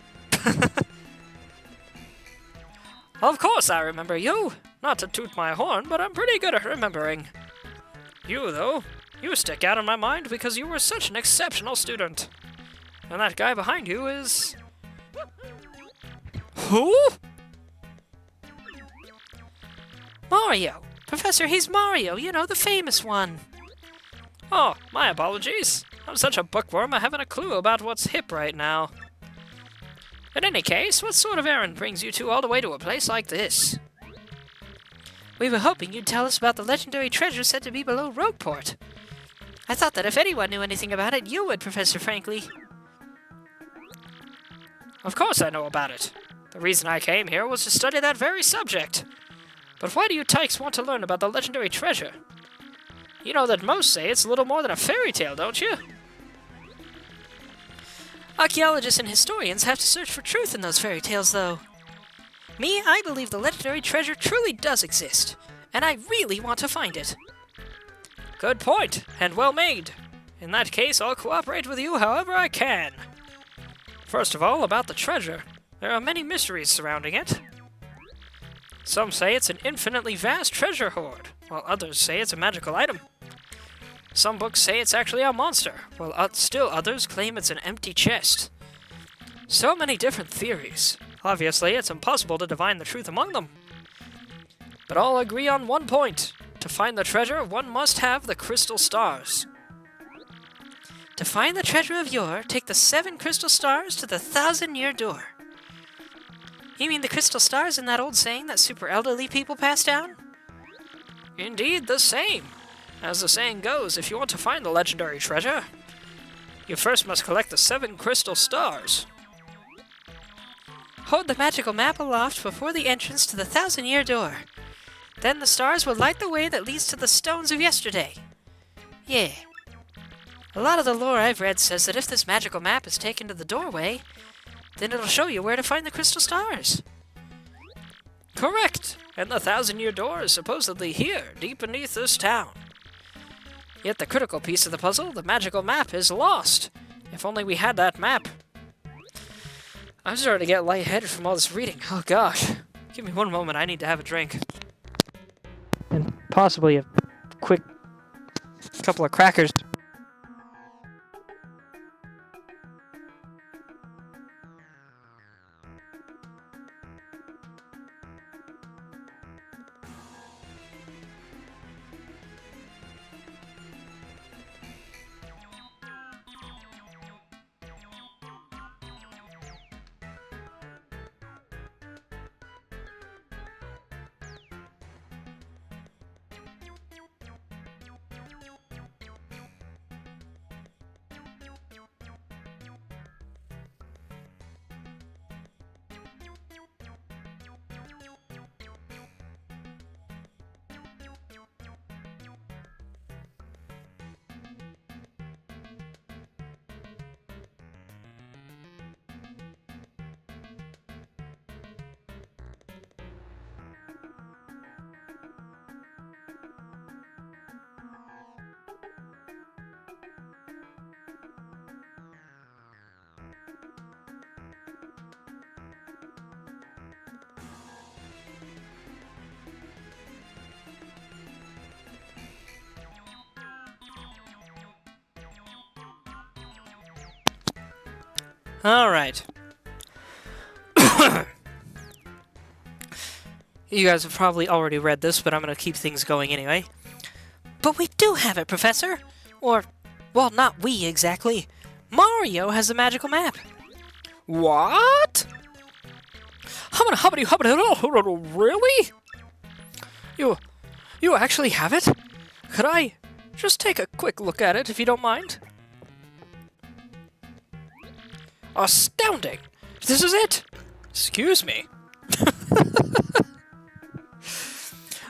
Of course I remember you. Not to toot my horn, but I'm pretty good at remembering. You, though, you stick out in my mind because you were such an exceptional student. And that guy behind you is... Who? Mario. Professor, he's Mario, you know, the famous one. Oh, my apologies. I'm such a bookworm I haven't a clue about what's hip right now. In any case, what sort of errand brings you two all the way to a place like this? We were hoping you'd tell us about the legendary treasure said to be below Rogueport. I thought that if anyone knew anything about it, you would, Professor Frankly. Of course I know about it. The reason I came here was to study that very subject. But why do you tykes want to learn about the legendary treasure? You know that most say it's little more than a fairy tale, don't you? Archaeologists and historians have to search for truth in those fairy tales, though. Me, I believe the legendary treasure truly does exist, and I really want to find it. Good point, and well made. In that case, I'll cooperate with you however I can. First of all, about the treasure. There are many mysteries surrounding it. Some say it's an infinitely vast treasure hoard, while others say it's a magical item. Some books say it's actually a monster, while still others claim it's an empty chest. So many different theories. Obviously, it's impossible to divine the truth among them. But all agree on one point. To find the treasure, one must have the crystal stars. To find the treasure of yore, take the 7 crystal stars to the 1,000-year door. You mean the crystal stars in that old saying that super elderly people pass down? Indeed, the same. As the saying goes, if you want to find the legendary treasure, you first must collect the 7 crystal stars. Hold the magical map aloft before the entrance to the 1,000-year door. Then the stars will light the way that leads to the stones of yesterday. Yeah. A lot of the lore I've read says that if this magical map is taken to the doorway, then it'll show you where to find the crystal stars. Correct! And the 1,000-year door is supposedly here, deep beneath this town. Yet the critical piece of the puzzle, the magical map, is lost. If only we had that map. I'm starting to get lightheaded from all this reading. Oh gosh. Give me one moment, I need to have a drink. And possibly a quick couple of crackers. Alright. You guys have probably already read this, but I'm going to keep things going anyway. But we do have it, Professor! Or, well, not we exactly. Mario has the magical map. What? Really? You actually have it? Could I just take a quick look at it, if you don't mind? Astounding! This is it! Excuse me.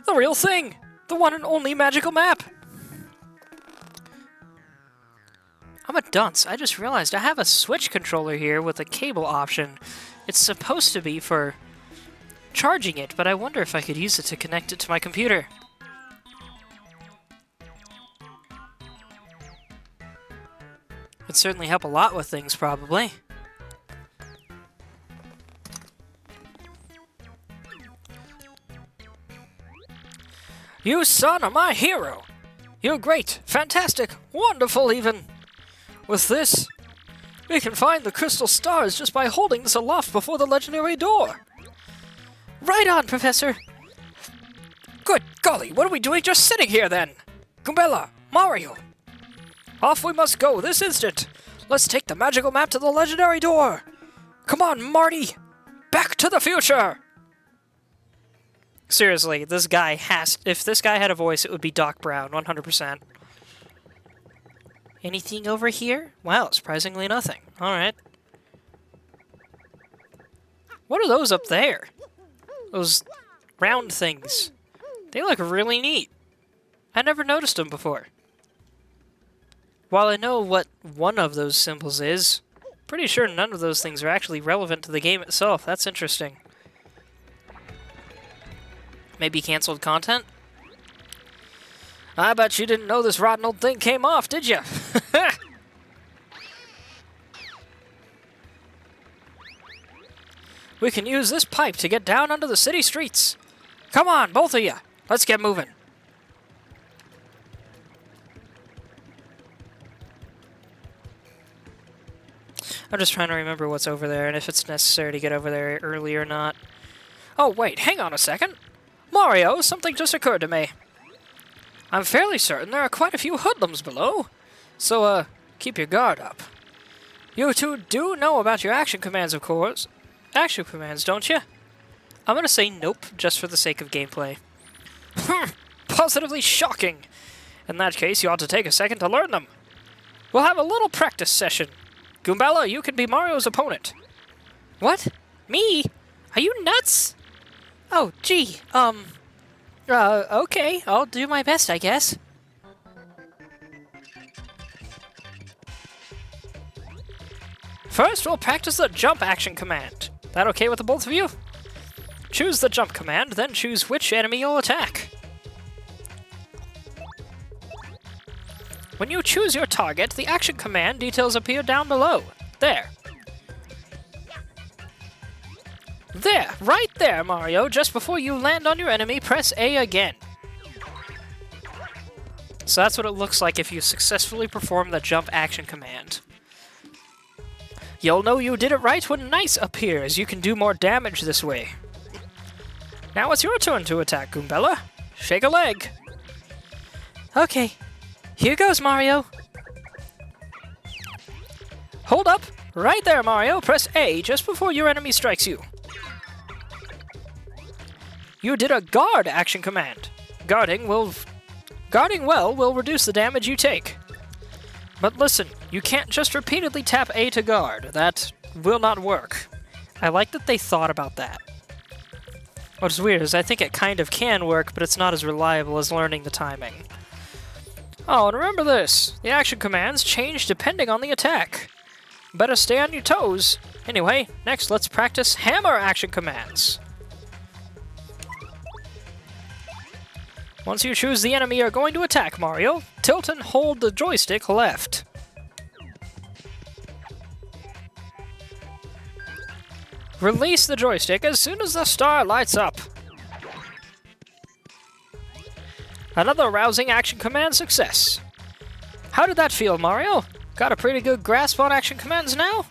The real thing! The one and only magical map! I'm a dunce. I just realized I have a Switch controller here with a cable option. It's supposed to be for charging it, but I wonder if I could use it to connect it to my computer. It'd certainly help a lot with things, probably. You, son, are my hero! You're great, fantastic, wonderful even! With this, we can find the crystal stars just by holding this aloft before the legendary door! Right on, Professor! Good golly, what are we doing just sitting here then? Goombella, Mario! Off we must go this instant! Let's take the magical map to the legendary door! Come on, Marty! Back to the future! Seriously, if this guy had a voice, it would be Doc Brown, 100%. Anything over here? Wow, surprisingly nothing. Alright. What are those up there? Those round things. They look really neat. I never noticed them before. While I know what one of those symbols is, pretty sure none of those things are actually relevant to the game itself. That's interesting. Maybe canceled content? I bet you didn't know this rotten old thing came off, did you? We can use this pipe to get down under the city streets. Come on, both of you. Let's get moving. I'm just trying to remember what's over there and if it's necessary to get over there early or not. Oh, wait, hang on a second. Mario, something just occurred to me. I'm fairly certain there are quite a few hoodlums below, so, keep your guard up. You two do know about your action commands, of course. Action commands, don't you? I'm gonna say nope, just for the sake of gameplay. Positively shocking! In that case, you ought to take a second to learn them. We'll have a little practice session. Goombella, you can be Mario's opponent. What? Me? Are you nuts? Oh, gee, okay, I'll do my best, I guess. First, we'll practice the jump action command. That okay with the both of you? Choose the jump command, then choose which enemy you'll attack. When you choose your target, the action command details appear down below. There. There, right there, Mario. Just before you land on your enemy, press A again. So that's what it looks like if you successfully perform the jump action command. You'll know you did it right when Nice appears. You can do more damage this way. Now it's your turn to attack, Goombella. Shake a leg. Okay, here goes, Mario. Hold up. Right there, Mario. Press A just before your enemy strikes you. You did a guard action command. Guarding well will reduce the damage you take. But listen, you can't just repeatedly tap A to guard. That will not work. I like that they thought about that. What's weird is I think it kind of can work, but it's not as reliable as learning the timing. Oh, and remember this. The action commands change depending on the attack. Better stay on your toes. Anyway, next let's practice hammer action commands. Once you choose the enemy you're going to attack, Mario, tilt and hold the joystick left. Release the joystick as soon as the star lights up. Another rousing action command success. How did that feel, Mario? Got a pretty good grasp on action commands now?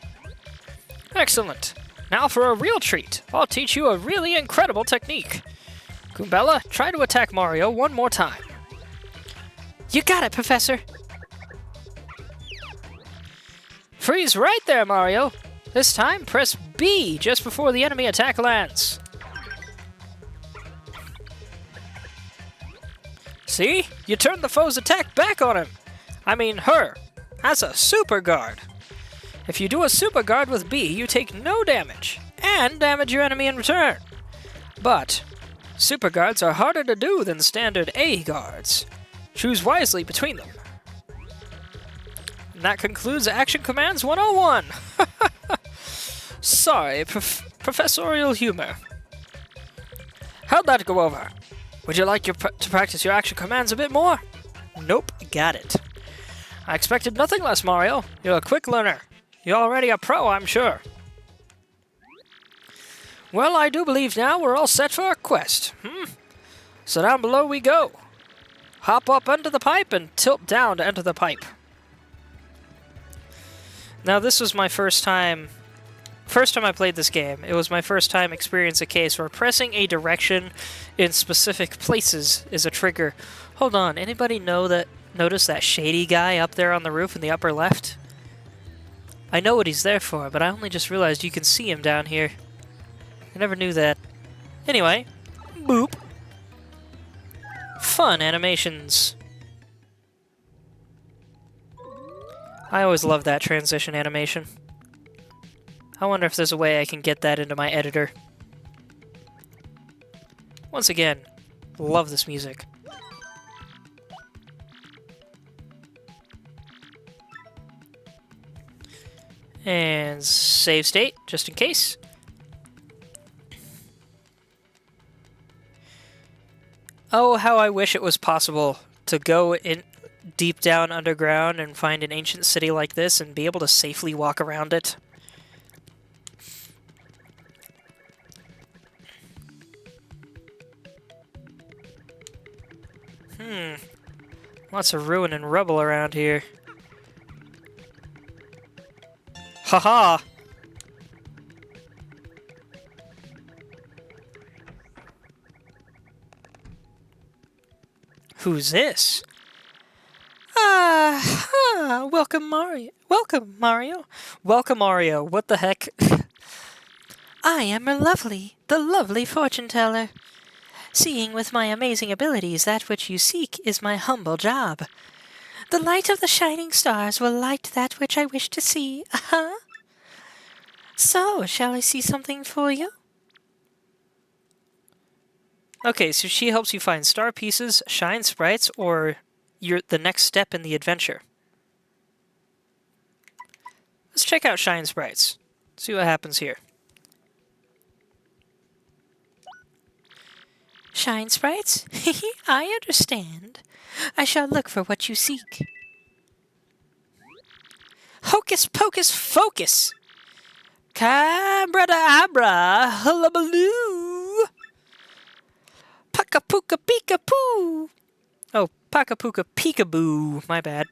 Excellent. Now for a real treat. I'll teach you a really incredible technique. Goombella, try to attack Mario one more time. You got it, Professor. Freeze right there, Mario. This time, press B just before the enemy attack lands. See? You turned the foe's attack back on him. I mean her. That's a super guard. If you do a super guard with B, you take no damage, and damage your enemy in return. But super guards are harder to do than standard A guards. Choose wisely between them. And that concludes Action Commands 101. Sorry, professorial humor. How'd that go over? Would you like to practice your action commands a bit more? Nope, got it. I expected nothing less, Mario. You're a quick learner. You're already a pro, I'm sure. Well, I do believe now we're all set for our quest. So down below we go. Hop up under the pipe and tilt down to enter the pipe. Now this was my first time I played this game. It was my first time experiencing a case where pressing a direction in specific places is a trigger. Hold on, anybody notice that shady guy up there on the roof in the upper left? I know what he's there for, but I only just realized you can see him down here. I never knew that. Anyway, boop. Fun animations. I always love that transition animation. I wonder if there's a way I can get that into my editor. Once again, love this music. And save state, just in case. Oh, how I wish it was possible to go in deep down underground and find an ancient city like this and be able to safely walk around it. Lots of ruin and rubble around here. Haha! Who's this? Welcome, Mario. Welcome, Mario. Welcome, Mario. What the heck? I am the lovely fortune teller. Seeing with my amazing abilities that which you seek is my humble job. The light of the shining stars will light that which I wish to see. So, shall I see something for you? Okay, so she helps you find star pieces, shine sprites, or the next step in the adventure. Let's check out shine sprites. See what happens here. Shine sprites? I understand. I shall look for what you seek. Hocus pocus focus! Cabra-da-abra, hullabaloo! Paka-puka pika-poo! Oh, paka-puka peekaboo, my bad.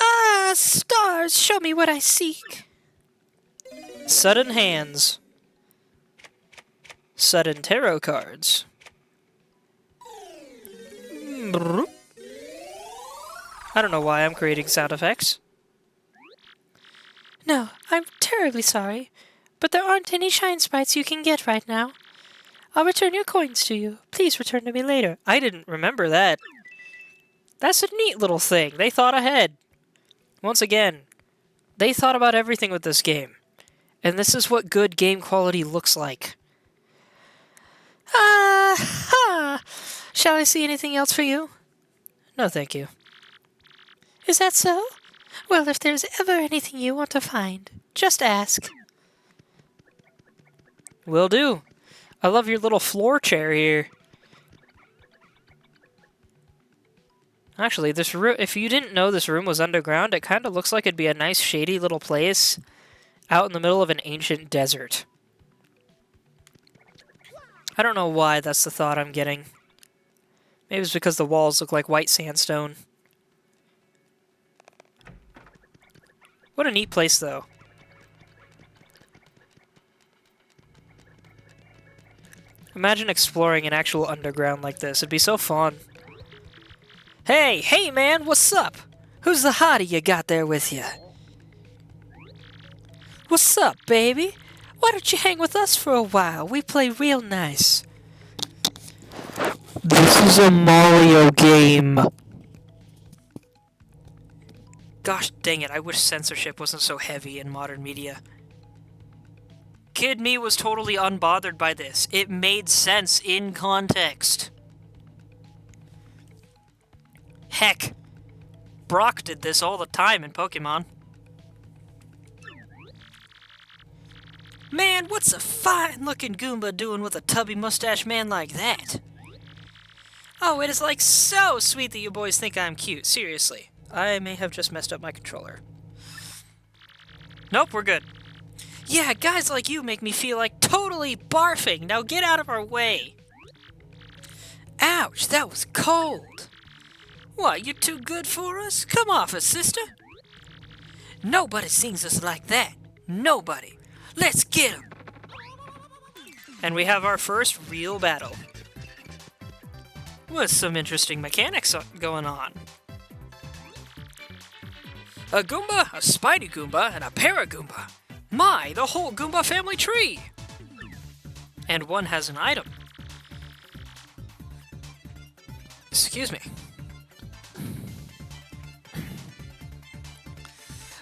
Ah, stars, show me what I seek. Sudden hands. Sudden tarot cards. I don't know why I'm creating sound effects. No, I'm terribly sorry, but there aren't any shine sprites you can get right now. I'll return your coins to you. Please return to me later. I didn't remember that. That's a neat little thing. They thought ahead. Once again, they thought about everything with this game. And this is what good game quality looks like. Shall I see anything else for you? No, thank you. Is that so? Well, if there's ever anything you want to find, just ask. Will do. I love your little floor chair here. Actually, this room, if you didn't know this room was underground, it kind of looks like it'd be a nice shady little place out in the middle of an ancient desert. I don't know why that's the thought I'm getting. Maybe it's because the walls look like white sandstone. What a neat place, though. Imagine exploring an actual underground like this. It'd be so fun. Hey man, what's up? Who's the hottie you got there with you? What's up, baby? Why don't you hang with us for a while? We play real nice. This is a Mario game. Gosh dang it, I wish censorship wasn't so heavy in modern media. Kid me was totally unbothered by this. It made sense in context. Heck, Brock did this all the time in Pokemon. Man, what's a fine-looking Goomba doing with a tubby mustache man like that? Oh, it is like so sweet that you boys think I'm cute. Seriously. I may have just messed up my controller. Nope, we're good. Yeah, guys like you make me feel like totally barfing. Now get out of our way. Ouch, that was cold. What, you too good for us? Come off us, sister. Nobody sings us like that. Nobody. Let's get him. And we have our first real battle. With some interesting mechanics going on. A Goomba, a Spidey Goomba, and a Paragoomba. My, the whole Goomba family tree! And one has an item. Excuse me.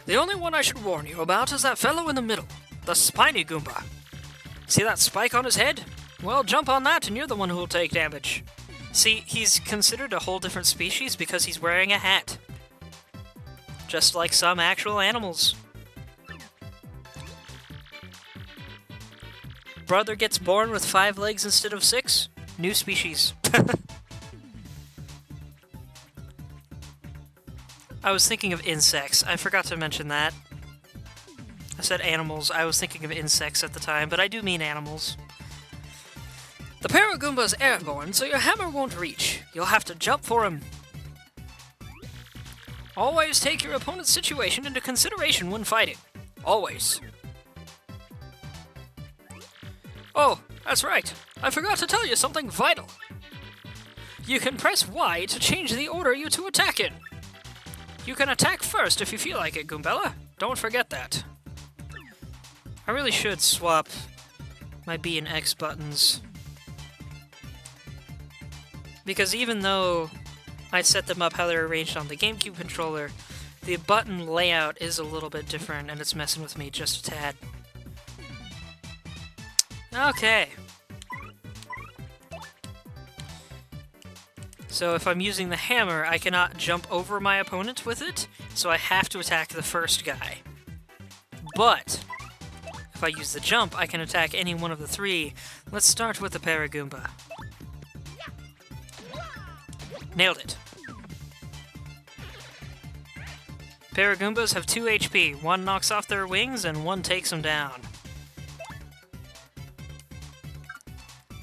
The only one I should warn you about is that fellow in the middle, the Spiny Goomba. See that spike on his head? Well, jump on that and you're the one who will take damage. See, he's considered a whole different species because he's wearing a hat. Just like some actual animals. Brother gets born with 5 legs instead of 6. New species. I was thinking of insects. I forgot to mention that. I said animals. I was thinking of insects at the time, but I do mean animals. The Paragoomba's airborne, so your hammer won't reach. You'll have to jump for him. Always take your opponent's situation into consideration when fighting. Always. Oh, that's right. I forgot to tell you something vital. You can press Y to change the order you to attack in. You can attack first if you feel like it, Goombella. Don't forget that. I really should swap my B and X buttons. Because even though I set them up how they're arranged on the GameCube controller, the button layout is a little bit different, and it's messing with me just a tad. Okay. So if I'm using the hammer, I cannot jump over my opponent with it, so I have to attack the first guy. But if I use the jump, I can attack any one of the 3. Let's start with the Paragoomba. Nailed it. Paragoombas have 2 HP. One knocks off their wings and one takes them down.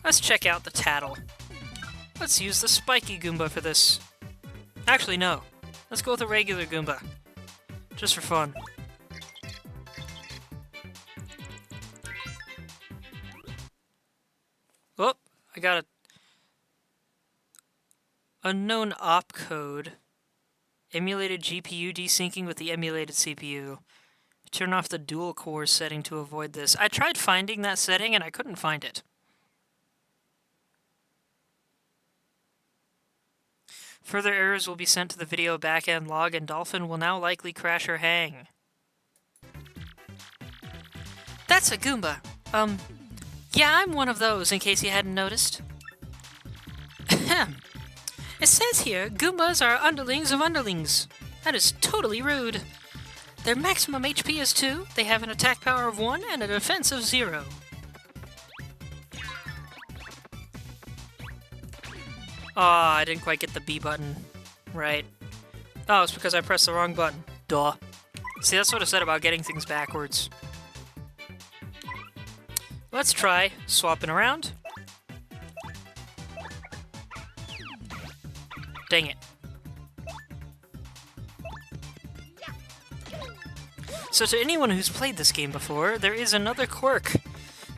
Let's check out the Tattle. Let's use the Spiky Goomba for this. Actually, no. Let's go with a regular Goomba. Just for fun. Oh, I got a unknown opcode. Emulated GPU desyncing with the emulated CPU. Turn off the dual core setting to avoid this. I tried finding that setting and I couldn't find it. Further errors will be sent to the video backend log and Dolphin will now likely crash or hang. That's a Goomba. Yeah, I'm one of those, in case you hadn't noticed. Ahem. It says here, Goombas are underlings of underlings. That is totally rude. Their maximum HP is 2, they have an attack power of 1, and a defense of 0. Aw, I didn't quite get the B button right. Oh, it's because I pressed the wrong button. Duh. See, that's what I said about getting things backwards. Let's try swapping around. Dang it. So to anyone who's played this game before, there is another quirk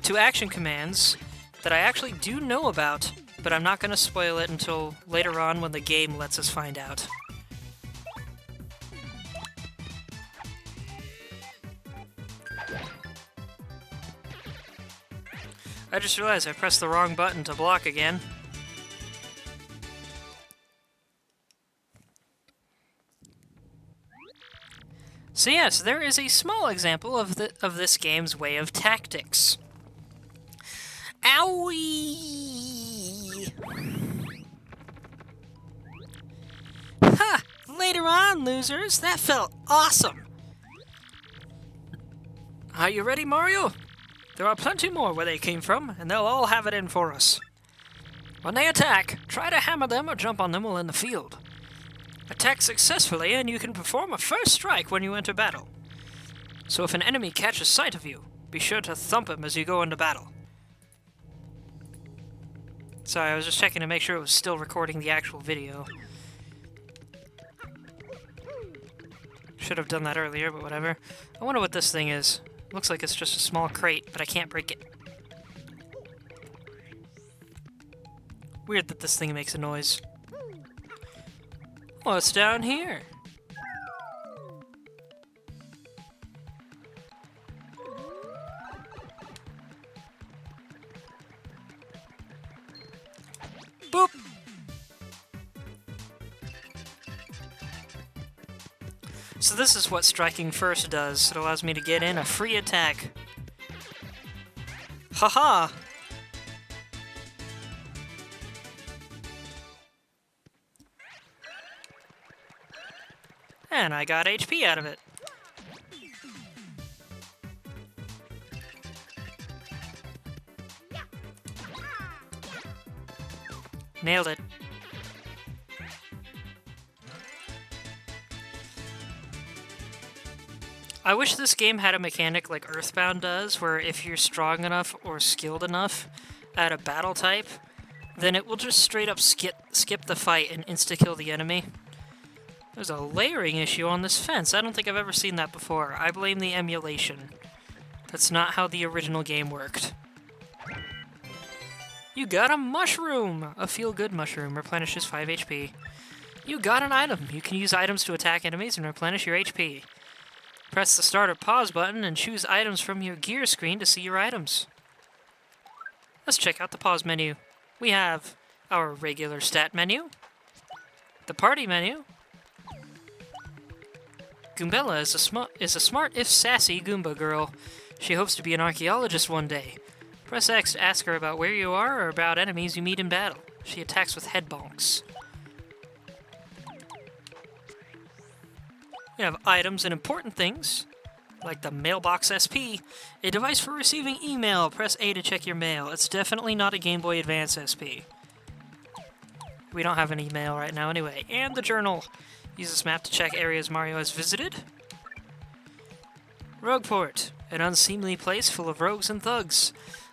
to action commands that I actually do know about, but I'm not going to spoil it until later on when the game lets us find out. I just realized I pressed the wrong button to block again. So yes, there is a small example of this game's way of tactics. Owie! Ha! Later on, losers! That felt awesome! Are you ready, Mario? There are plenty more where they came from, and they'll all have it in for us. When they attack, try to hammer them or jump on them while in the field. Attack successfully, and you can perform a first strike when you enter battle. So if an enemy catches sight of you, be sure to thump him as you go into battle. Sorry, I was just checking to make sure it was still recording the actual video. Should have done that earlier, but whatever. I wonder what this thing is. Looks like it's just a small crate, but I can't break it. Weird that this thing makes a noise. What's down here? Boop! So this is what striking first does. It allows me to get in a free attack. Haha! And I got HP out of it. Nailed it. I wish this game had a mechanic like Earthbound does, where if you're strong enough or skilled enough at a battle type, then it will just straight up skip the fight and insta-kill the enemy. There's a layering issue on this fence. I don't think I've ever seen that before. I blame the emulation. That's not how the original game worked. You got a mushroom! A feel-good mushroom. Replenishes 5 HP. You got an item. You can use items to attack enemies and replenish your HP. Press the start or pause button and choose items from your gear screen to see your items. Let's check out the pause menu. We have our regular stat menu, the party menu. Goombella is a smart if sassy Goomba girl. She hopes to be an archaeologist one day. Press X to ask her about where you are or about enemies you meet in battle. She attacks with head bonks. We have items and important things, like the Mailbox SP, a device for receiving email. Press A to check your mail. It's definitely not a Game Boy Advance SP. We don't have an email right now anyway. And the journal. Use this map to check areas Mario has visited. Rogueport, an unseemly place full of rogues and thugs.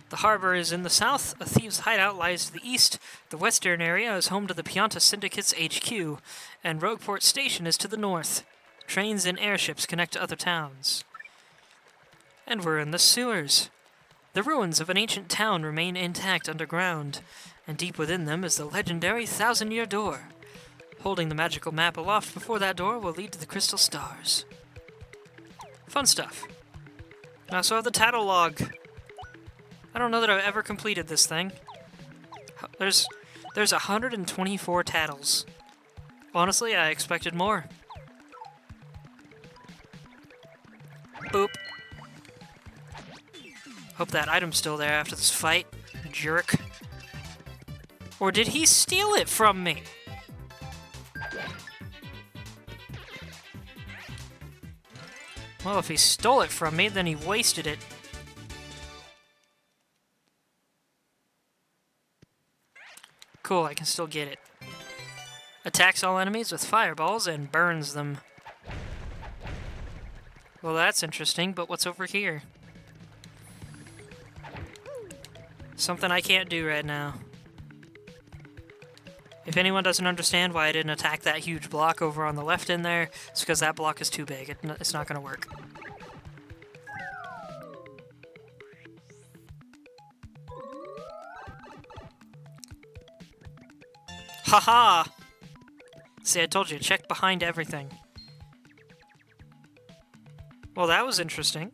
The harbor is in the south, a thieves' hideout lies to the east, the western area is home to the Pianta Syndicate's HQ, and Rogueport Station is to the north. Trains and airships connect to other towns. And we're in the sewers. The ruins of an ancient town remain intact underground, and deep within them is the legendary Thousand-Year Door. Holding the magical map aloft before that door will lead to the Crystal Stars. Fun stuff. I also have the tattle log. I don't know that I've ever completed this thing. There's 124 tattles. Honestly, I expected more. Boop. Hope that item's still there after this fight. Jerk. Or did he steal it from me? Well, if he stole it from me, then he wasted it. Cool, I can still get it. Attacks all enemies with fireballs and burns them. Well, that's interesting, but what's over here? Something I can't do right now. If anyone doesn't understand why I didn't attack that huge block over on the left in there, it's because that block is too big. It's not going to work. Haha! See, I told you, check behind everything. Well, that was interesting.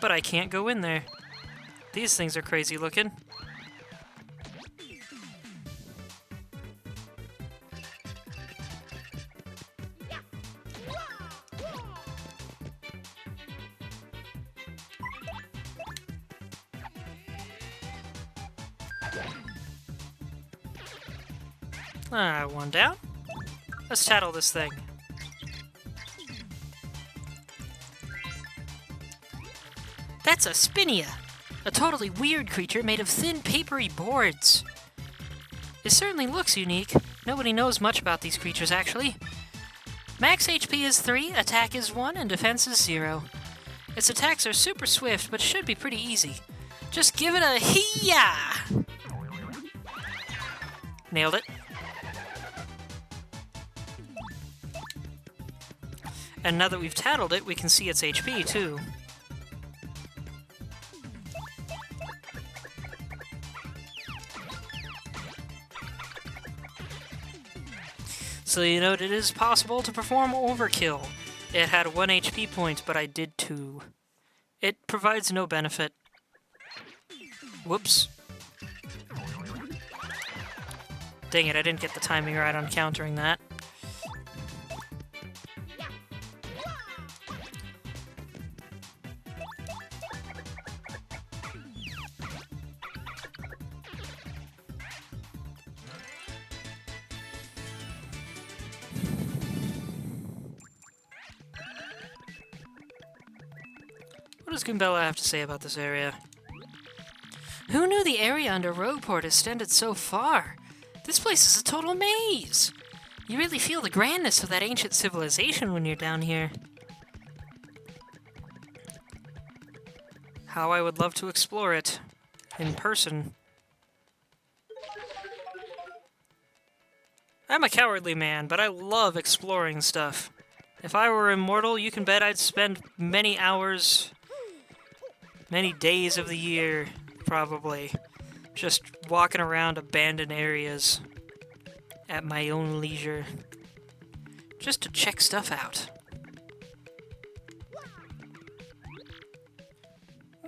But I can't go in there. These things are crazy looking. One down. Let's tattle this thing. That's a Spinia, a totally weird creature made of thin, papery boards. It certainly looks unique. Nobody knows much about these creatures, actually. Max HP is 3, attack is 1, and defense is 0. Its attacks are super swift, but should be pretty easy. Just give it a hee-yah! Nailed it. And now that we've tattled it, we can see its HP, too. So you note it is possible to perform overkill. It had 1 HP point, but I did 2. It provides no benefit. Whoops. Dang it, I didn't get the timing right on countering that. What does Goombella have to say about this area? Who knew the area under Rogueport extended so far? This place is a total maze! You really feel the grandness of that ancient civilization when you're down here. How I would love to explore it. In person. I'm a cowardly man, but I love exploring stuff. If I were immortal, you can bet I'd spend many hours, many days of the year, probably, just walking around abandoned areas at my own leisure, just to check stuff out.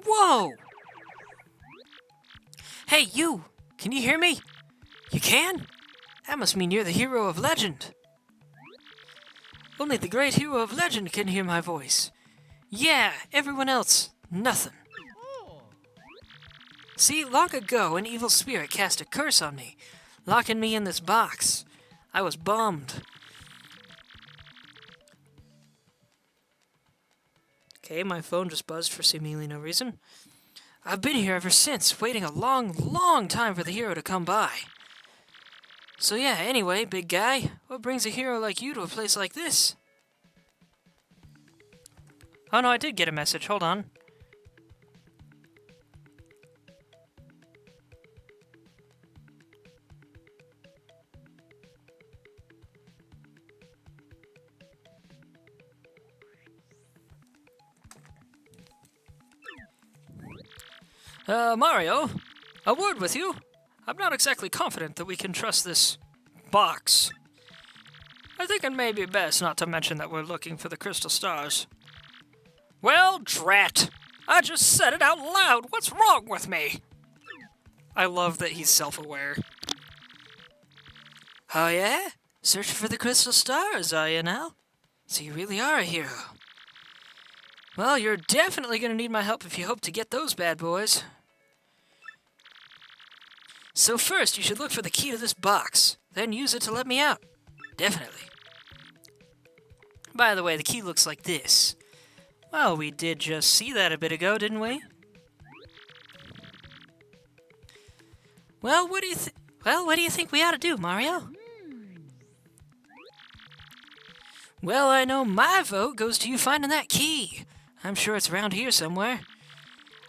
Whoa! Hey, you! Can you hear me? You can? That must mean you're the hero of legend. Only the great hero of legend can hear my voice. Yeah, everyone else, nothing. See, long ago, an evil spirit cast a curse on me, locking me in this box. I was bummed. Okay, my phone just buzzed for seemingly no reason. I've been here ever since, waiting a long, long time for the hero to come by. So yeah, anyway, big guy, what brings a hero like you to a place like this? Oh no, I did get a message, hold on. Mario, a word with you. I'm not exactly confident that we can trust this box. I think it may be best not to mention that we're looking for the crystal stars. Well, drat! I just said it out loud! What's wrong with me? I love that he's self-aware. Oh yeah? Searching for the crystal stars, are you now? So you really are a hero. Well, you're definitely gonna need my help if you hope to get those bad boys. So first, you should look for the key to this box, then use it to let me out. Definitely. By the way, the key looks like this. Well, we did just see that a bit ago, didn't we? Well, what do you think we ought to do, Mario? Well, I know my vote goes to you finding that key. I'm sure it's around here somewhere.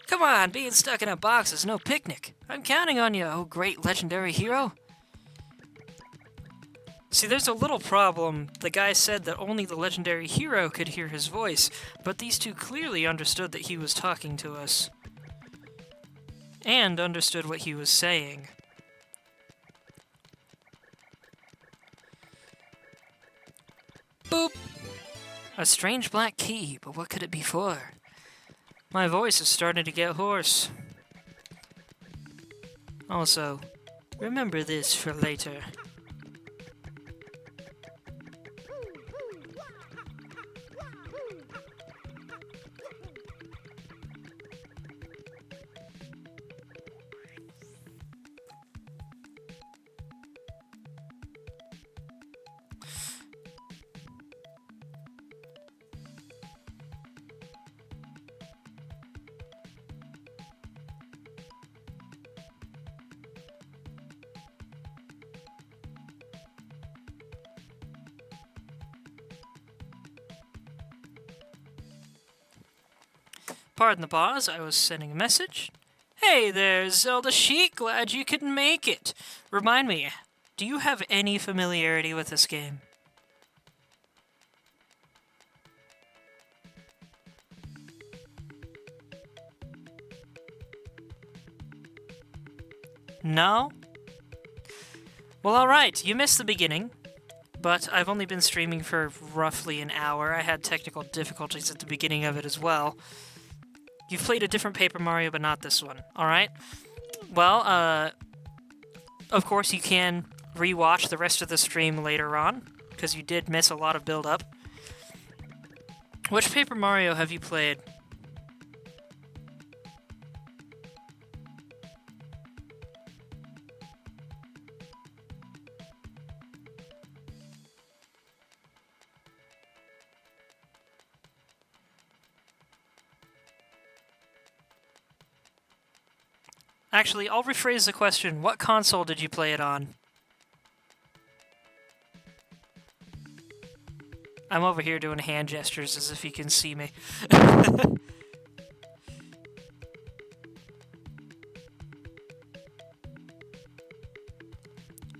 Come on, being stuck in a box is no picnic. I'm counting on you, oh great legendary hero. See, there's a little problem. The guy said that only the legendary hero could hear his voice, but these two clearly understood that he was talking to us. And understood what he was saying. A strange black key, but what could it be for? My voice is starting to get hoarse. Also, remember this for later. Pardon the pause, I was sending a message. Hey there, Zelda Chic, glad you could make it. Remind me, do you have any familiarity with this game? No? Well, alright, you missed the beginning, but I've only been streaming for roughly an hour. I had technical difficulties at the beginning of it as well. You've played a different Paper Mario, but not this one, alright? Well, of course you can rewatch the rest of the stream later on, because you did miss a lot of build-up. Which Paper Mario have you played? Actually, I'll rephrase the question. What console did you play it on? I'm over here doing hand gestures as if you can see me.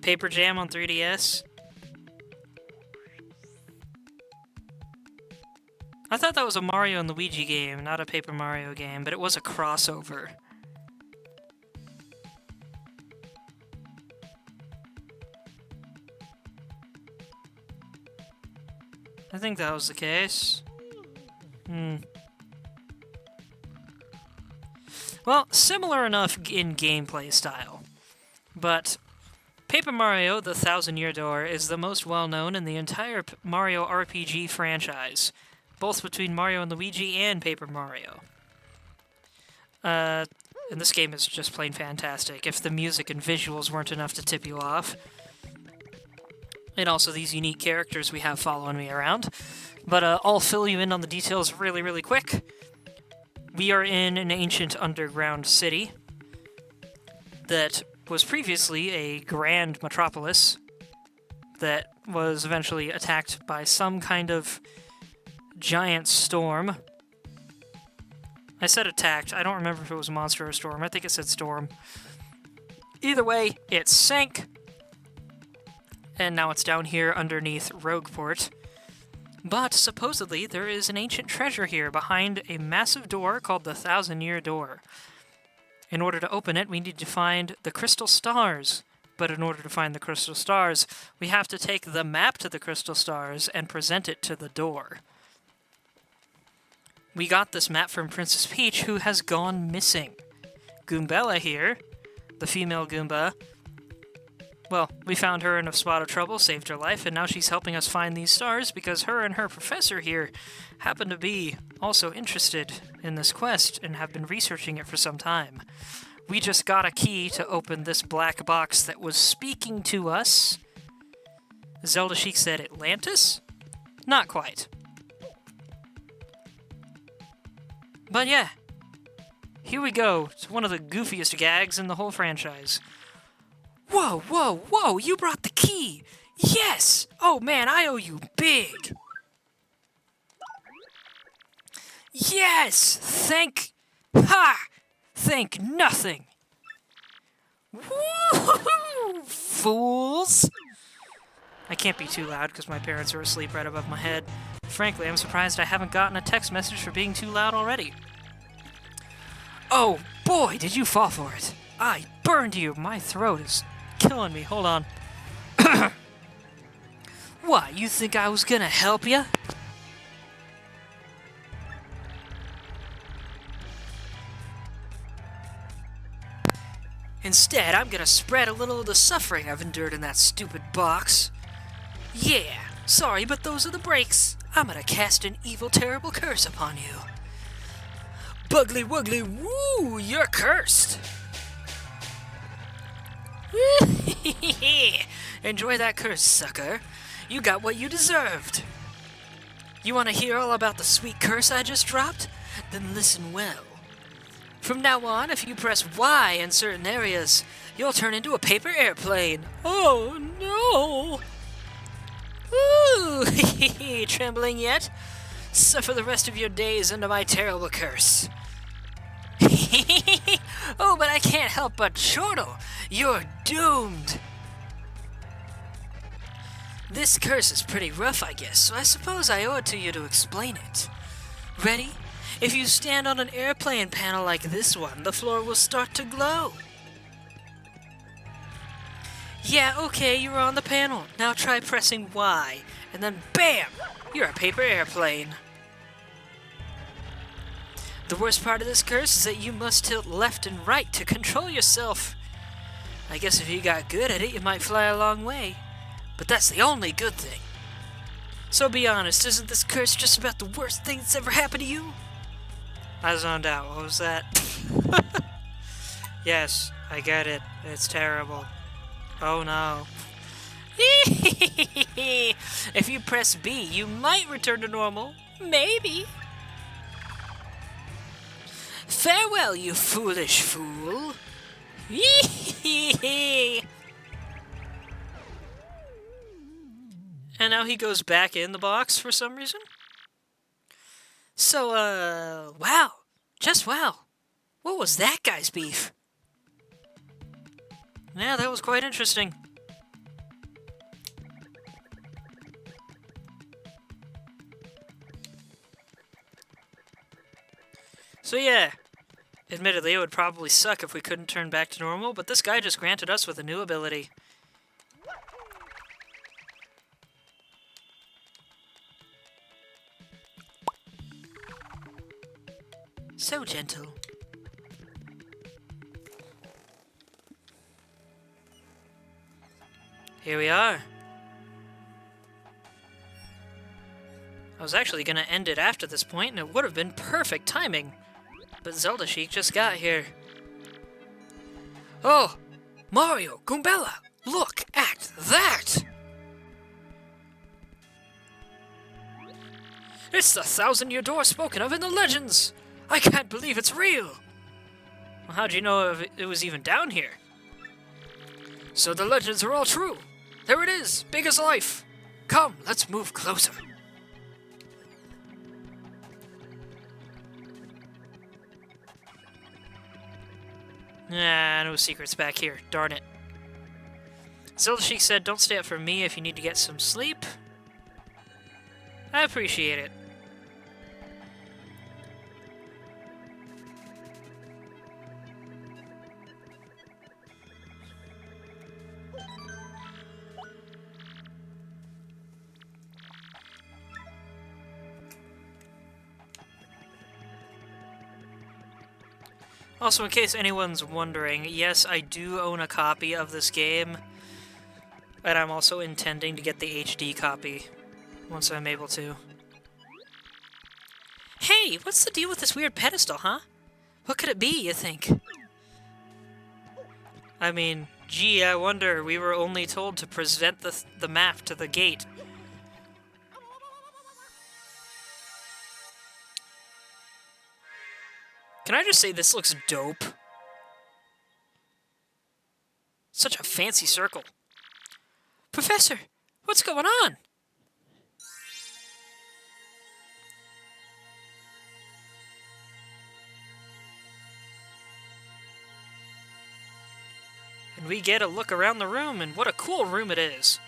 Paper Jam on 3DS? I thought that was a Mario and Luigi game, not a Paper Mario game, but it was a crossover. I think that was the case. Well, similar enough in gameplay style. But Paper Mario: The Thousand-Year Door is the most well-known in the entire Mario RPG franchise, both between Mario and Luigi and Paper Mario. And this game is just plain fantastic, if the music and visuals weren't enough to tip you off. And also these unique characters we have following me around. But I'll fill you in on the details really, really quick. We are in an ancient underground city that was previously a grand metropolis that was eventually attacked by some kind of giant storm. I said attacked. I don't remember if it was a monster or a storm. I think it said storm. Either way, it sank. And now it's down here underneath Rogueport. But supposedly there is an ancient treasure here behind a massive door called the Thousand-Year Door. In order to open it, we need to find the crystal stars. But in order to find the crystal stars, we have to take the map to the crystal stars and present it to the door. We got this map from Princess Peach, who has gone missing. Goombella here, the female Goomba, well, we found her in a spot of trouble, saved her life, and now she's helping us find these stars because her and her professor here happen to be also interested in this quest and have been researching it for some time. We just got a key to open this black box that was speaking to us. Zelda Chic said Atlantis? Not quite. But yeah, here we go. It's one of the goofiest gags in the whole franchise. Whoa, whoa, whoa, you brought the key! Yes! Oh man, I owe you big! Yes! Thank nothing! Woo-hoo-hoo, fools! I can't be too loud because my parents are asleep right above my head. Frankly, I'm surprised I haven't gotten a text message for being too loud already. Oh boy, did you fall for it! I burned you! My throat is killing me. Hold on. What, you think I was gonna help you? Instead, I'm gonna spread a little of the suffering I've endured in that stupid box. Yeah, sorry, but those are the breaks. I'm gonna cast an evil, terrible curse upon you. Buggly wuggly woo, you're cursed! Enjoy that curse, sucker. You got what you deserved. You want to hear all about the sweet curse I just dropped? Then listen well. From now on, if you press Y in certain areas, you'll turn into a paper airplane. Oh no! Ooh, trembling yet? Suffer the rest of your days under my terrible curse. Oh, but I can't help but chortle. You're doomed. This curse is pretty rough, I guess, so I suppose I owe it to you to explain it. Ready? If you stand on an airplane panel like this one, the floor will start to glow. Yeah, okay, you're on the panel. Now try pressing Y, and then BAM! You're a paper airplane. The worst part of this curse is that you must tilt left and right to control yourself. I guess if you got good at it, you might fly a long way. But that's the only good thing. So be honest, isn't this curse just about the worst thing that's ever happened to you? I zoned out. What was that? Yes, I get it. It's terrible. Oh no. If you press B, you might return to normal. Maybe. Farewell, you foolish fool. And now he goes back in the box for some reason. So, wow. Just wow. What was that guy's beef? Yeah, that was quite interesting. So yeah, admittedly it would probably suck if we couldn't turn back to normal, but this guy just granted us with a new ability. So gentle. Here we are. I was actually going to end it after this point, and it would have been perfect timing. But Zelda Chic just got here. Oh! Mario! Goombella! Look at that! It's the 1,000-year door spoken of in the legends! I can't believe it's real! Well, how'd you know if it was even down here? So the legends are all true. There it is, big as life. Come, let's move closer. Nah, no secrets back here. Darn it. Zelda Chic said, don't stay up for me if you need to get some sleep. I appreciate it. Also, in case anyone's wondering, yes, I do own a copy of this game, and I'm also intending to get the HD copy once I'm able to. Hey, what's the deal with this weird pedestal, huh? What could it be, you think? I mean, gee, I wonder, we were only told to present the map to the gate. Can I just say this looks dope? Such a fancy circle. Professor, what's going on? And we get a look around the room, and what a cool room it is.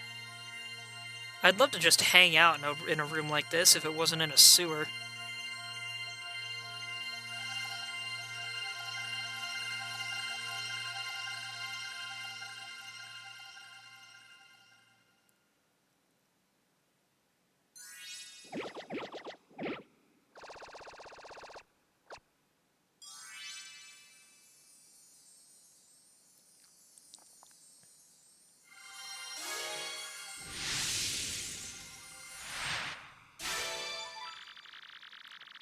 I'd love to just hang out in a room like this if it wasn't in a sewer.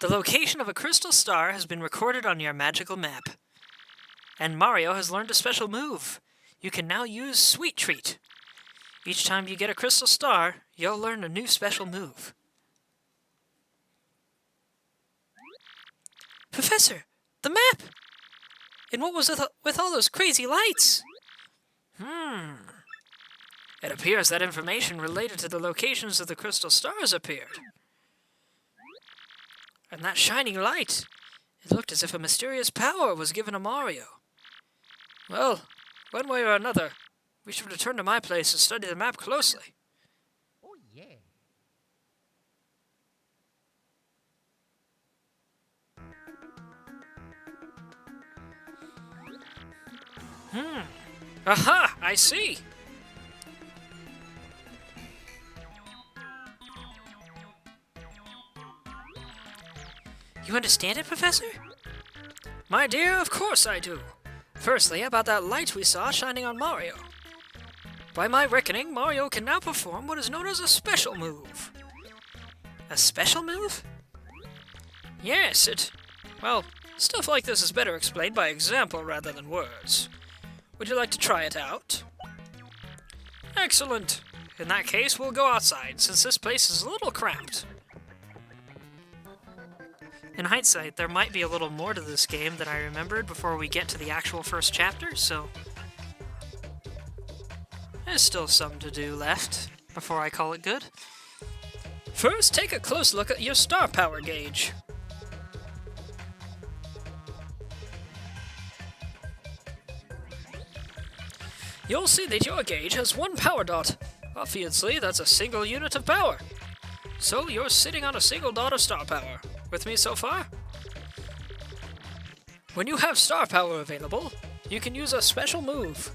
The location of a crystal star has been recorded on your magical map. And Mario has learned a special move. You can now use Sweet Treat. Each time you get a crystal star, you'll learn a new special move. Professor, the map! And what was with all those crazy lights? It appears that information related to the locations of the crystal stars appeared. And that shining light, it looked as if a mysterious power was given to Mario. Well, one way or another, we should return to my place and study the map closely. Oh, yeah. Aha! I see! You understand it, Professor? My dear, of course I do. Firstly, about that light we saw shining on Mario. By my reckoning, Mario can now perform what is known as a special move. A special move? Yes, well, stuff like this is better explained by example rather than words. Would you like to try it out? Excellent. In that case, we'll go outside, since this place is a little cramped. In hindsight, there might be a little more to this game than I remembered before we get to the actual first chapter, so there's still some to do left before I call it good. First, take a close look at your star power gauge. You'll see that your gauge has one power dot. Obviously, that's a single unit of power. So you're sitting on a single dot of star power. With me so far? When you have star power available, you can use a special move.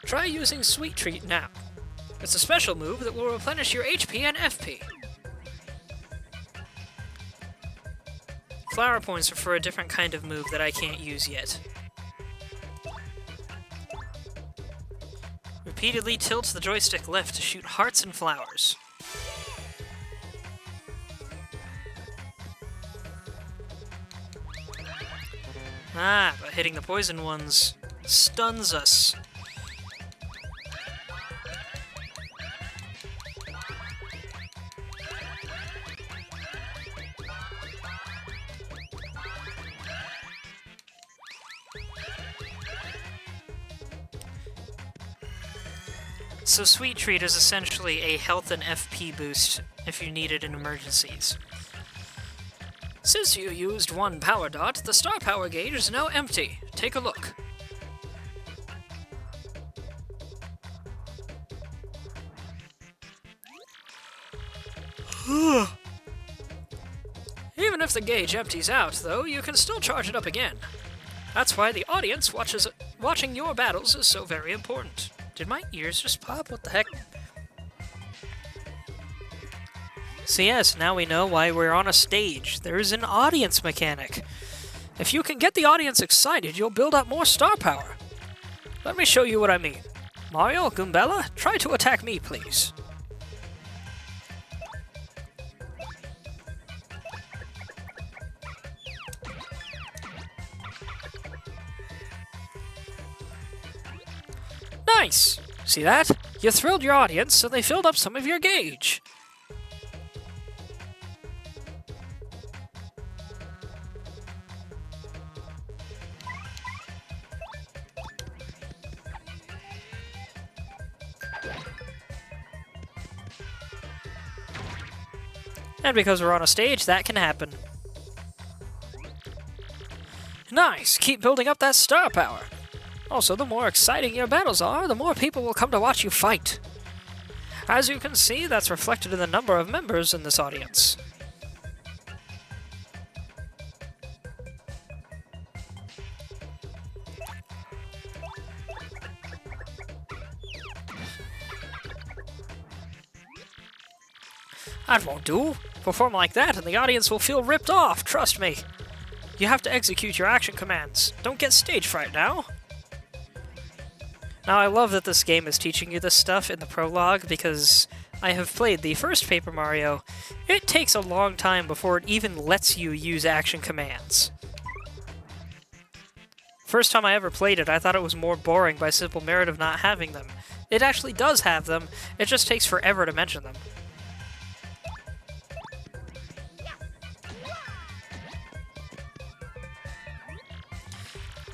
Try using Sweet Treat now. It's a special move that will replenish your HP and FP. Flower points are for a different kind of move that I can't use yet. Repeatedly tilt the joystick left to shoot hearts and flowers. But hitting the poison ones stuns us. So Sweet Treat is essentially a health and FP boost if you need it in emergencies. Since you used one power dot, the star power gauge is now empty. Take a look. Even if the gauge empties out, though, you can still charge it up again. That's why the audience watching your battles is so very important. Did my ears just pop? What the heck? So yes, now we know why we're on a stage. There is an audience mechanic. If you can get the audience excited, you'll build up more star power. Let me show you what I mean. Mario, Goombella, try to attack me, please. Nice! See that? You thrilled your audience, so they filled up some of your gauge. And because we're on a stage, that can happen. Nice! Keep building up that star power. Also, the more exciting your battles are, the more people will come to watch you fight. As you can see, that's reflected in the number of members in this audience. That won't do. Perform like that and the audience will feel ripped off, trust me. You have to execute your action commands. Don't get stage fright now. Now, I love that this game is teaching you this stuff in the prologue because I have played the first Paper Mario, it takes a long time before it even lets you use action commands. First time I ever played it, I thought it was more boring by simple merit of not having them. It actually does have them, it just takes forever to mention them.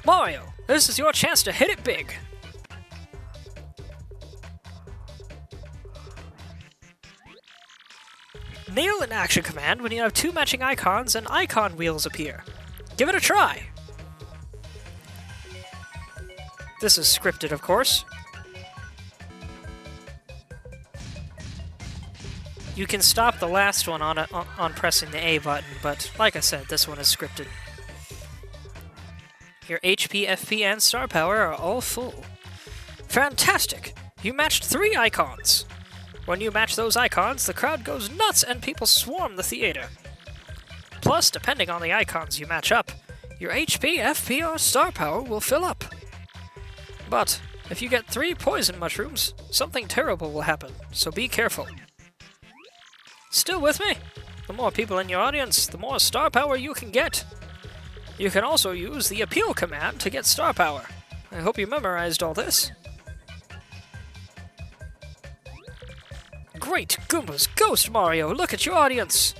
Mario, this is your chance to hit it big! Nail an action command when you have two matching icons and icon wheels appear. Give it a try! This is scripted, of course. You can stop the last one on pressing the A button, but like I said, this one is scripted. Your HP, FP, and star power are all full. Fantastic! You matched 3 icons! When you match those icons, the crowd goes nuts and people swarm the theater. Plus, depending on the icons you match up, your HP, FP, or star power will fill up. But, if you get 3 poison mushrooms, something terrible will happen, so be careful. Still with me? The more people in your audience, the more star power you can get. You can also use the appeal command to get star power. I hope you memorized all this. Great Goomba's Ghost Mario, look at your audience!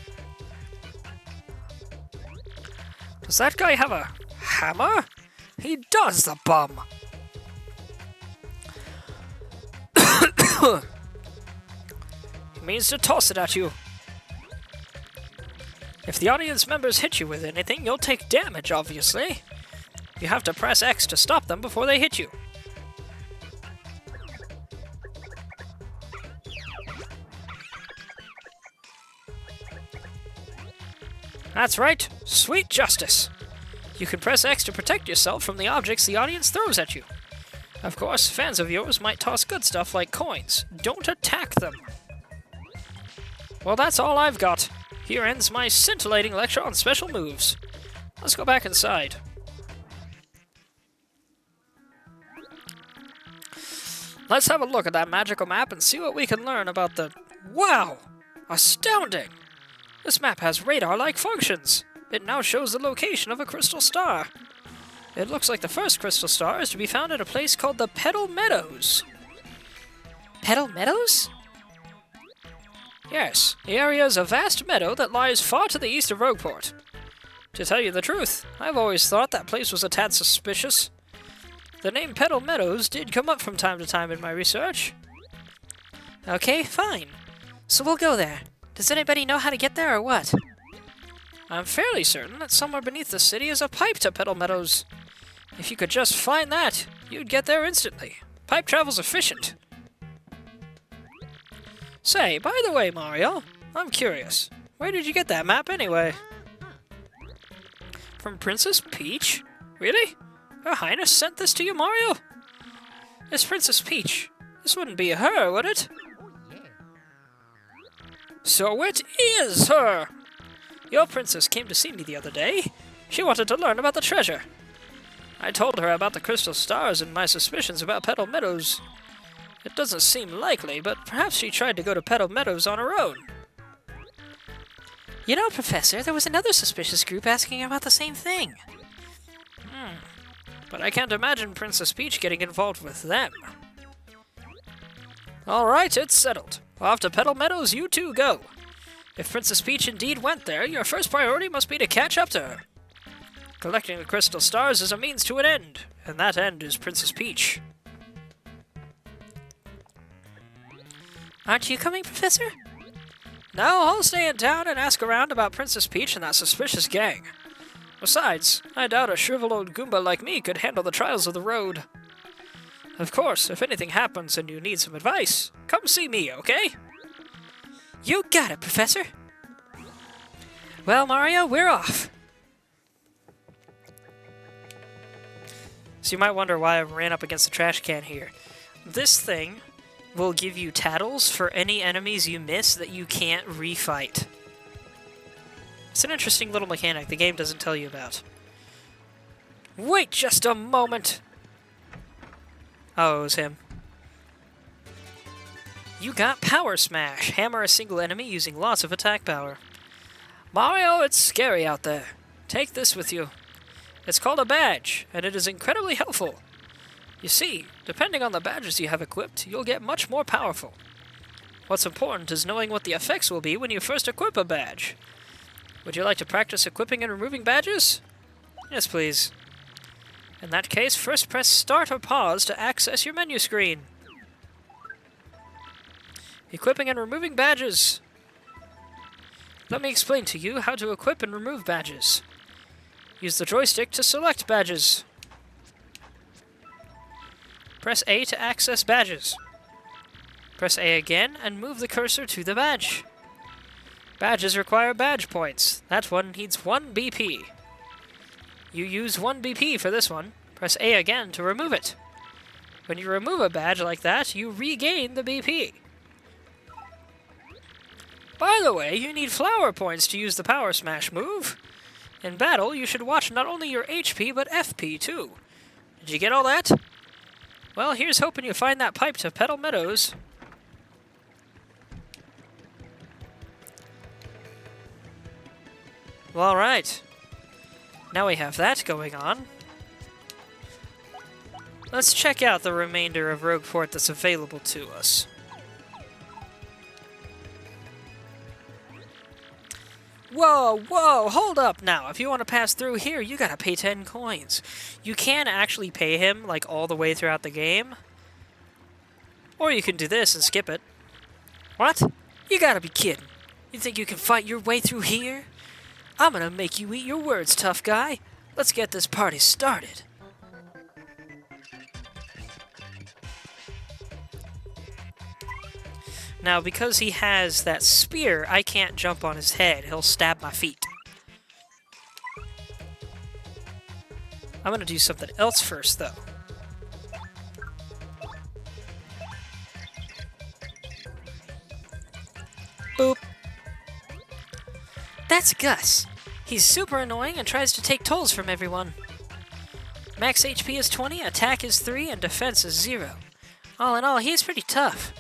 Does that guy have a hammer? He does, the bum! He means to toss it at you. If the audience members hit you with anything, you'll take damage, obviously. You have to press X to stop them before they hit you. That's right, sweet justice. You can press X to protect yourself from the objects the audience throws at you. Of course, fans of yours might toss good stuff like coins. Don't attack them. Well, that's all I've got. Here ends my scintillating lecture on special moves. Let's go back inside. Let's have a look at that magical map and see what we can learn about the... Wow! Astounding! This map has radar-like functions. It now shows the location of a crystal star. It looks like the first crystal star is to be found at a place called the Petal Meadows. Petal Meadows? Yes, the area is a vast meadow that lies far to the east of Rogueport. To tell you the truth, I've always thought that place was a tad suspicious. The name Petal Meadows did come up from time to time in my research. Okay, fine. So we'll go there. Does anybody know how to get there or what? I'm fairly certain that somewhere beneath the city is a pipe to Petal Meadows. If you could just find that, you'd get there instantly. Pipe travel's efficient. Say, by the way, Mario, I'm curious. Where did you get that map anyway? From Princess Peach? Really? Her Highness sent this to you, Mario? It's Princess Peach. This wouldn't be her, would it? So it is her! Your princess came to see me the other day. She wanted to learn about the treasure. I told her about the crystal stars and my suspicions about Petal Meadows. It doesn't seem likely, but perhaps she tried to go to Petal Meadows on her own. You know, Professor, there was another suspicious group asking about the same thing. But I can't imagine Princess Peach getting involved with them. Alright, it's settled. Off to Petal Meadows you two go. If Princess Peach indeed went there, your first priority must be to catch up to her. Collecting the crystal stars is a means to an end, and that end is Princess Peach. Aren't you coming, Professor? No, I'll stay in town and ask around about Princess Peach and that suspicious gang. Besides, I doubt a shriveled old Goomba like me could handle the trials of the road. Of course, if anything happens and you need some advice, come see me, okay? You got it, Professor. Well, Mario, we're off. So you might wonder why I ran up against the trash can here. This thing will give you tattles for any enemies you miss that you can't refight. It's an interesting little mechanic the game doesn't tell you about. Wait just a moment! Oh, it was him. You got Power Smash. Hammer a single enemy using lots of attack power. Mario, it's scary out there. Take this with you. It's called a badge, and it is incredibly helpful. You see, depending on the badges you have equipped, you'll get much more powerful. What's important is knowing what the effects will be when you first equip a badge. Would you like to practice equipping and removing badges? Yes, please. In that case, first press Start or Pause to access your menu screen. Equipping and removing badges. Let me explain to you how to equip and remove badges. Use the joystick to select badges. Press A to access badges. Press A again and move the cursor to the badge. Badges require badge points. That one needs 1 BP. You use 1 BP for this one. Press A again to remove it. When you remove a badge like that, you regain the BP. By the way, you need flower points to use the Power Smash move. In battle, you should watch not only your HP, but FP too. Did you get all that? Well, here's hoping you find that pipe to Petal Meadows. Well, alright. Now we have that going on. Let's check out the remainder of Rogueport that's available to us. Whoa, whoa, hold up now. If you want to pass through here, you gotta pay 10 coins. You can actually pay him, like, all the way throughout the game. Or you can do this and skip it. What? You gotta be kidding. You think you can fight your way through here? I'm gonna make you eat your words, tough guy. Let's get this party started. Now, because he has that spear, I can't jump on his head. He'll stab my feet. I'm gonna do something else first, though. Boop. That's Gus. He's super annoying and tries to take tolls from everyone. Max HP is 20, attack is 3, and defense is 0. All in all, he's pretty tough.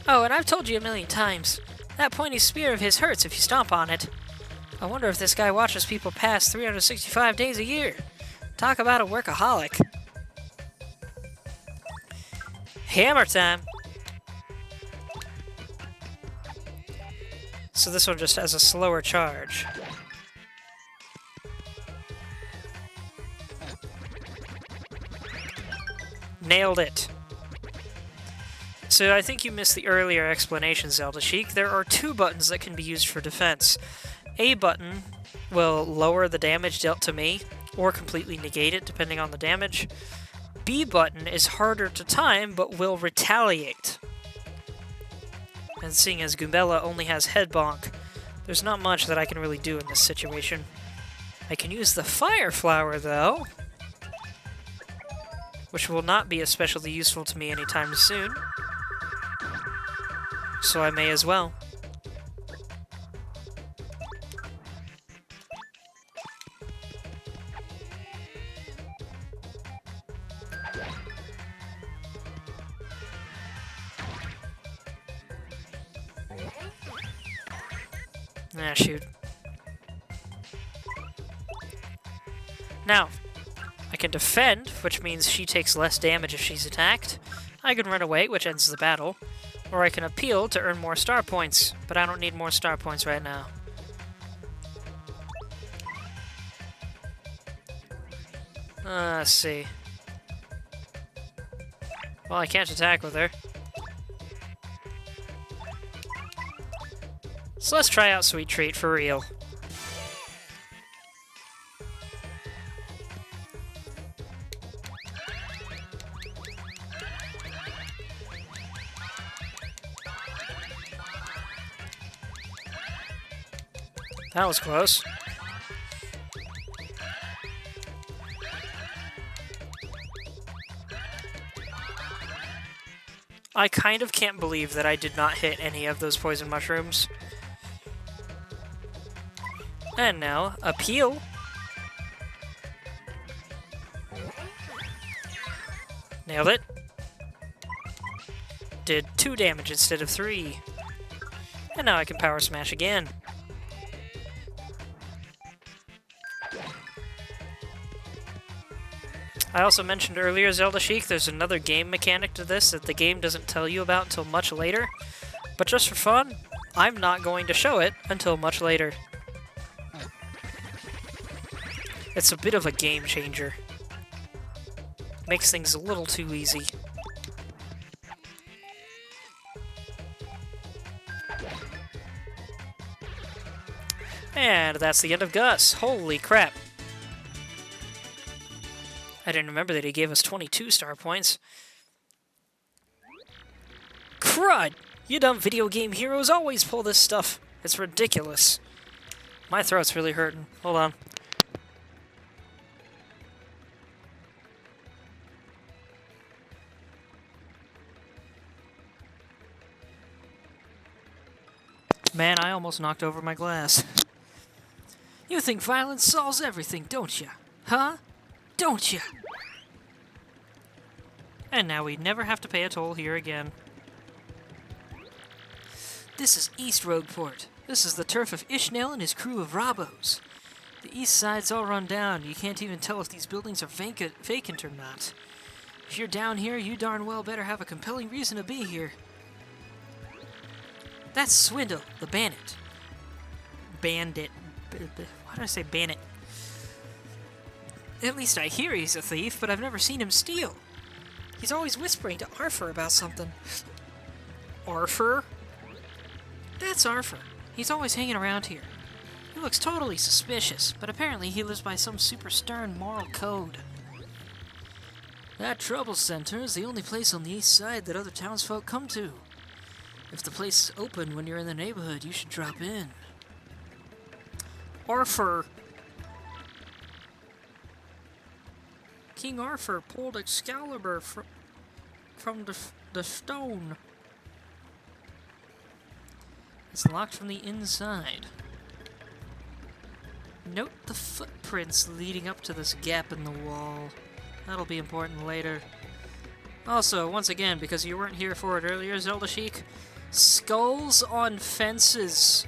Oh, and I've told you a million times, that pointy spear of his hurts if you stomp on it. I wonder if this guy watches people pass 365 days a year. Talk about a workaholic. Hammer time! So this one just has a slower charge. Nailed it. So I think you missed the earlier explanation, Zelda Sheik. There are 2 buttons that can be used for defense. A button will lower the damage dealt to me, or completely negate it, depending on the damage. B button is harder to time, but will retaliate. And seeing as Goombella only has head bonk, there's not much that I can really do in this situation. I can use the Fire Flower, though, which will not be especially useful to me anytime soon. So I may as well. Ah, shoot. Now, I can defend, which means she takes less damage if she's attacked. I can run away, which ends the battle. Or I can appeal to earn more star points, but I don't need more star points right now. Let's see. Well, I can't attack with her. So let's try out Sweet Treat for real. That was close. I kind of can't believe that I did not hit any of those poison mushrooms. And now, appeal. Nailed it. Did 2 damage instead of 3. And now I can power smash again. I also mentioned earlier, Zelda Chic, there's another game mechanic to this that the game doesn't tell you about until much later. But just for fun, I'm not going to show it until much later. It's a bit of a game changer. Makes things a little too easy. And that's the end of Gus. Holy crap. I didn't remember that he gave us 22 star points. Crud! You dumb video game heroes always pull this stuff. It's ridiculous. My throat's really hurting. Hold on. Man, I almost knocked over my glass. You think violence solves everything, don't you? Huh? Don't you? And now we never have to pay a toll here again. This is East Roadport. This is the turf of Ishnael and his crew of Robos. The east side's all run down. You can't even tell if these buildings are vacant or not. If you're down here, you darn well better have a compelling reason to be here. That's Swindle, the bandit. Bandit. Why did I say bandit? At least I hear he's a thief, but I've never seen him steal. He's always whispering to Arthur about something. Arthur? That's Arthur. He's always hanging around here. He looks totally suspicious, but apparently he lives by some super stern moral code. That trouble center is the only place on the east side that other townsfolk come to. If the place is open when you're in the neighborhood, you should drop in. Arthur. King Arthur pulled Excalibur from the stone. It's locked from the inside. Note the footprints leading up to this gap in the wall. That'll be important later. Also, once again, because you weren't here for it earlier, Zelda Chic, skulls on fences.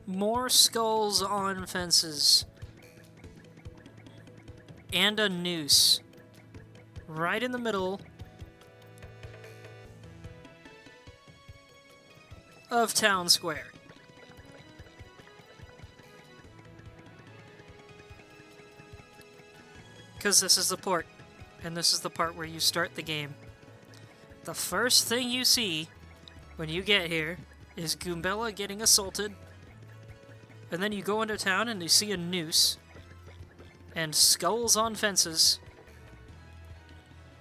More skulls on fences. And a noose. Right in the middle of Town Square. Because this is the port. And this is the part where you start the game. The first thing you see when you get here is Goombella getting assaulted. And then you go into town and you see a noose. And skulls on fences.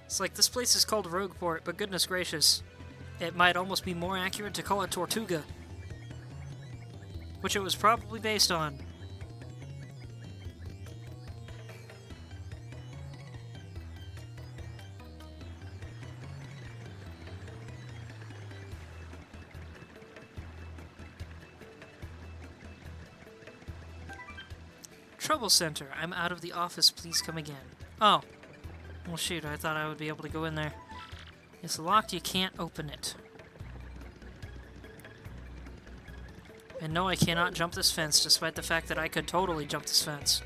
It's like, this place is called Rogueport, but goodness gracious. It might almost be more accurate to call it Tortuga. Which it was probably based on. Trouble Center. I'm out of the office. Please come again. Oh. Well, shoot. I thought I would be able to go in there. It's locked. You can't open it. And no, I cannot jump this fence, despite the fact that I could totally jump this fence.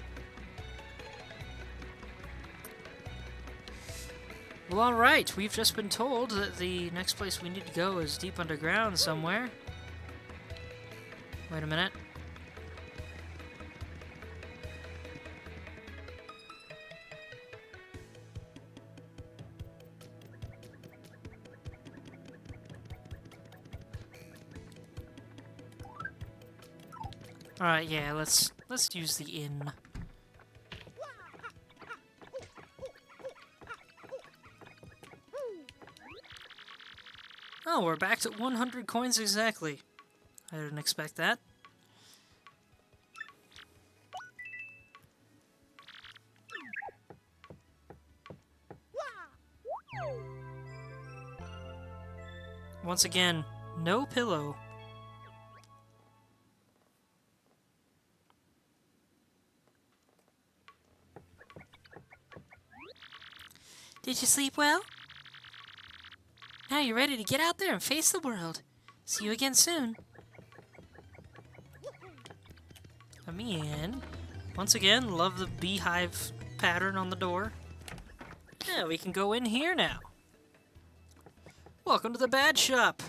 Well, alright. We've just been told that the next place we need to go is deep underground somewhere. Wait a minute. Alright, yeah, let's use the inn. Oh, we're back to 100 coins exactly. I didn't expect that. Once again, no pillow. Did you sleep well? Now you're ready to get out there and face the world. See you again soon. Let me in. Once again, love the beehive pattern on the door. Yeah, we can go in here now. Welcome to the badge shop.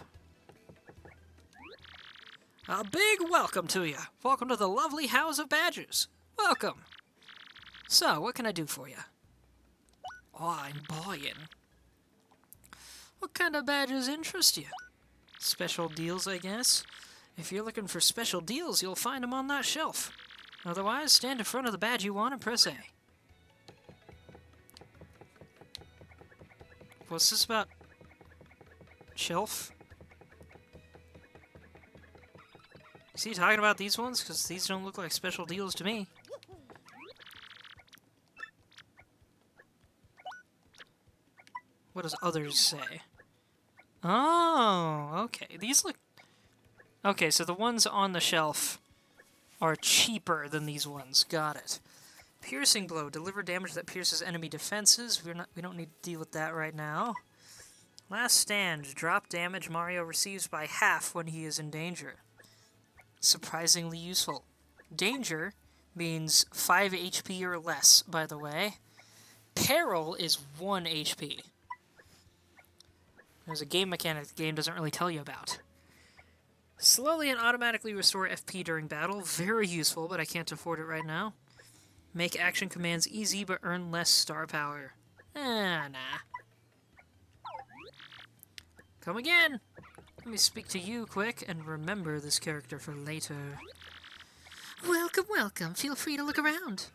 A big welcome to you. Welcome to the lovely house of badges. Welcome. So, what can I do for you? Oh, I'm buying. What kind of badges interest you? Special deals, I guess. If you're looking for special deals, you'll find them on that shelf. Otherwise, stand in front of the badge you want and press A. What's this about? Shelf? Is he talking about these ones? Because these don't look like special deals to me. What does others say? Oh, okay. These look... Okay, so the ones on the shelf are cheaper than these ones. Got it. Piercing blow. Deliver damage that pierces enemy defenses. We don't need to deal with that right now. Last stand. Drop damage Mario receives by half when he is in danger. Surprisingly useful. Danger means 5 HP or less, by the way. Peril is 1 HP. There's a game mechanic the game doesn't really tell you about. Slowly and automatically restore FP during battle. Very useful, but I can't afford it right now. Make action commands easy, but earn less star power. Nah. Come again! Let me speak to you quick and remember this character for later. Welcome, welcome. Feel free to look around.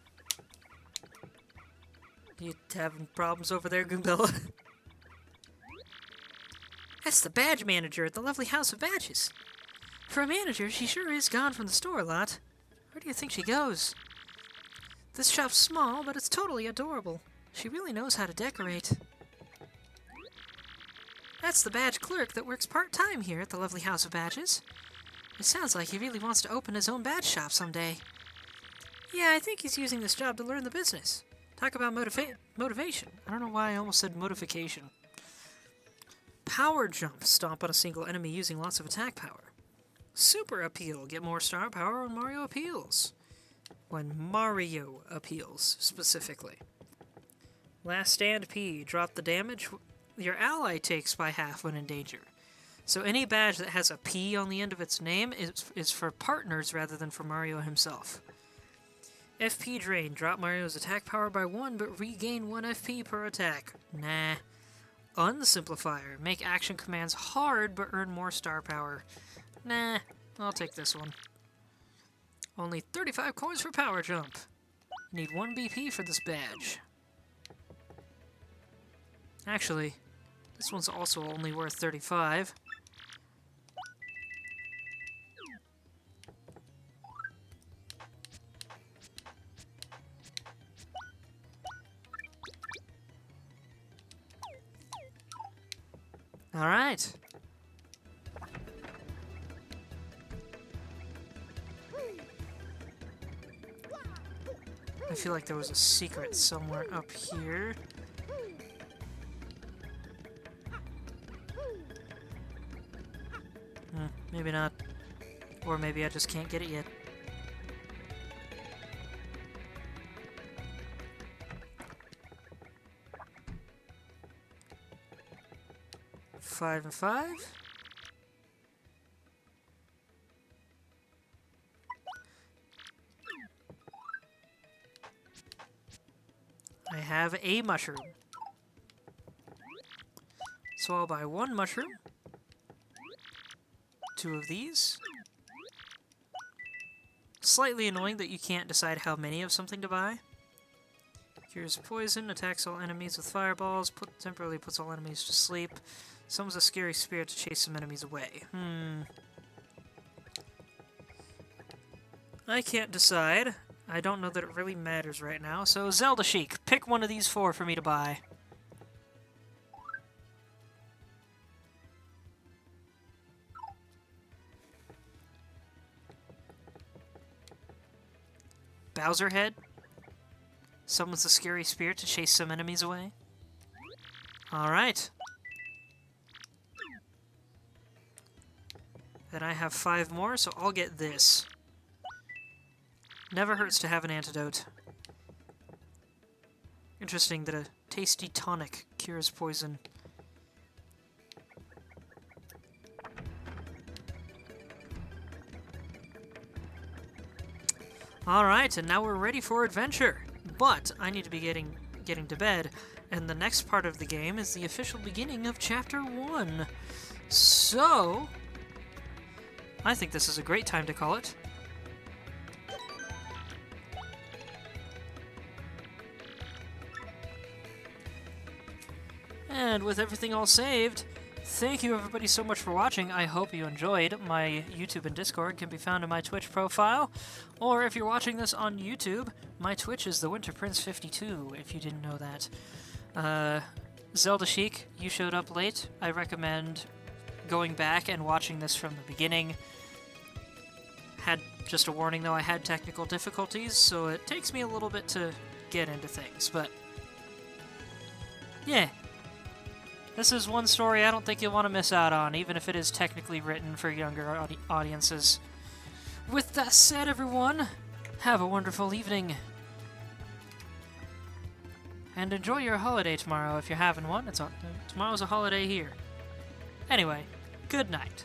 You having problems over there, Goombella? That's the badge manager at the lovely house of badges. For a manager, she sure is gone from the store a lot. Where do you think she goes? This shop's small, but it's totally adorable. She really knows how to decorate. That's the badge clerk that works part-time here at the lovely house of badges. It sounds like he really wants to open his own badge shop someday. Yeah, I think he's using this job to learn the business. Talk about motivation. I don't know why I almost said modification. Power jump. Stomp on a single enemy using lots of attack power. Super appeal. Get more star power when Mario appeals. When Mario appeals, specifically. Last stand P. Drop the damage your ally takes by half when in danger. So any badge that has a P on the end of its name is for partners rather than for Mario himself. FP drain. Drop Mario's attack power by 1, but regain 1 FP per attack. Nah. Unsimplifier. Make action commands hard, but earn more star power. Nah. I'll take this one. Only 35 coins for power jump. Need 1 BP for this badge. Actually, this one's also only worth 35. All right. I feel like there was a secret somewhere up here. Maybe not. Or maybe I just can't get it yet. Five and 5. I have a mushroom. So I'll buy 1 mushroom. 2 of these. Slightly annoying that you can't decide how many of something to buy. Cures poison, attacks all enemies with fireballs, temporarily puts all enemies to sleep. Summons a scary spirit to chase some enemies away. I can't decide. I don't know that it really matters right now, so Zelda Chic, pick one of these 4 for me to buy. Bowser Head. Summons a scary spirit to chase some enemies away. Alright. Then I have 5 more, so I'll get this. Never hurts to have an antidote. Interesting that a tasty tonic cures poison. Alright, and now we're ready for adventure. But I need to be getting to bed, and the next part of the game is the official beginning of Chapter 1. So, I think this is a great time to call it. And with everything all saved, thank you everybody so much for watching. I hope you enjoyed. My YouTube and Discord can be found in my Twitch profile. Or if you're watching this on YouTube, my Twitch is the Winter Prince 52, if you didn't know that. Zelda Chic, you showed up late. I recommend going back and watching this from the beginning. Had just a warning though, I had technical difficulties, so it takes me a little bit to get into things, but yeah. This is one story I don't think you'll want to miss out on, even if it is technically written for younger audiences. With that said, everyone, have a wonderful evening. And enjoy your holiday tomorrow if you're having one. Tomorrow's a holiday here. Anyway, good night.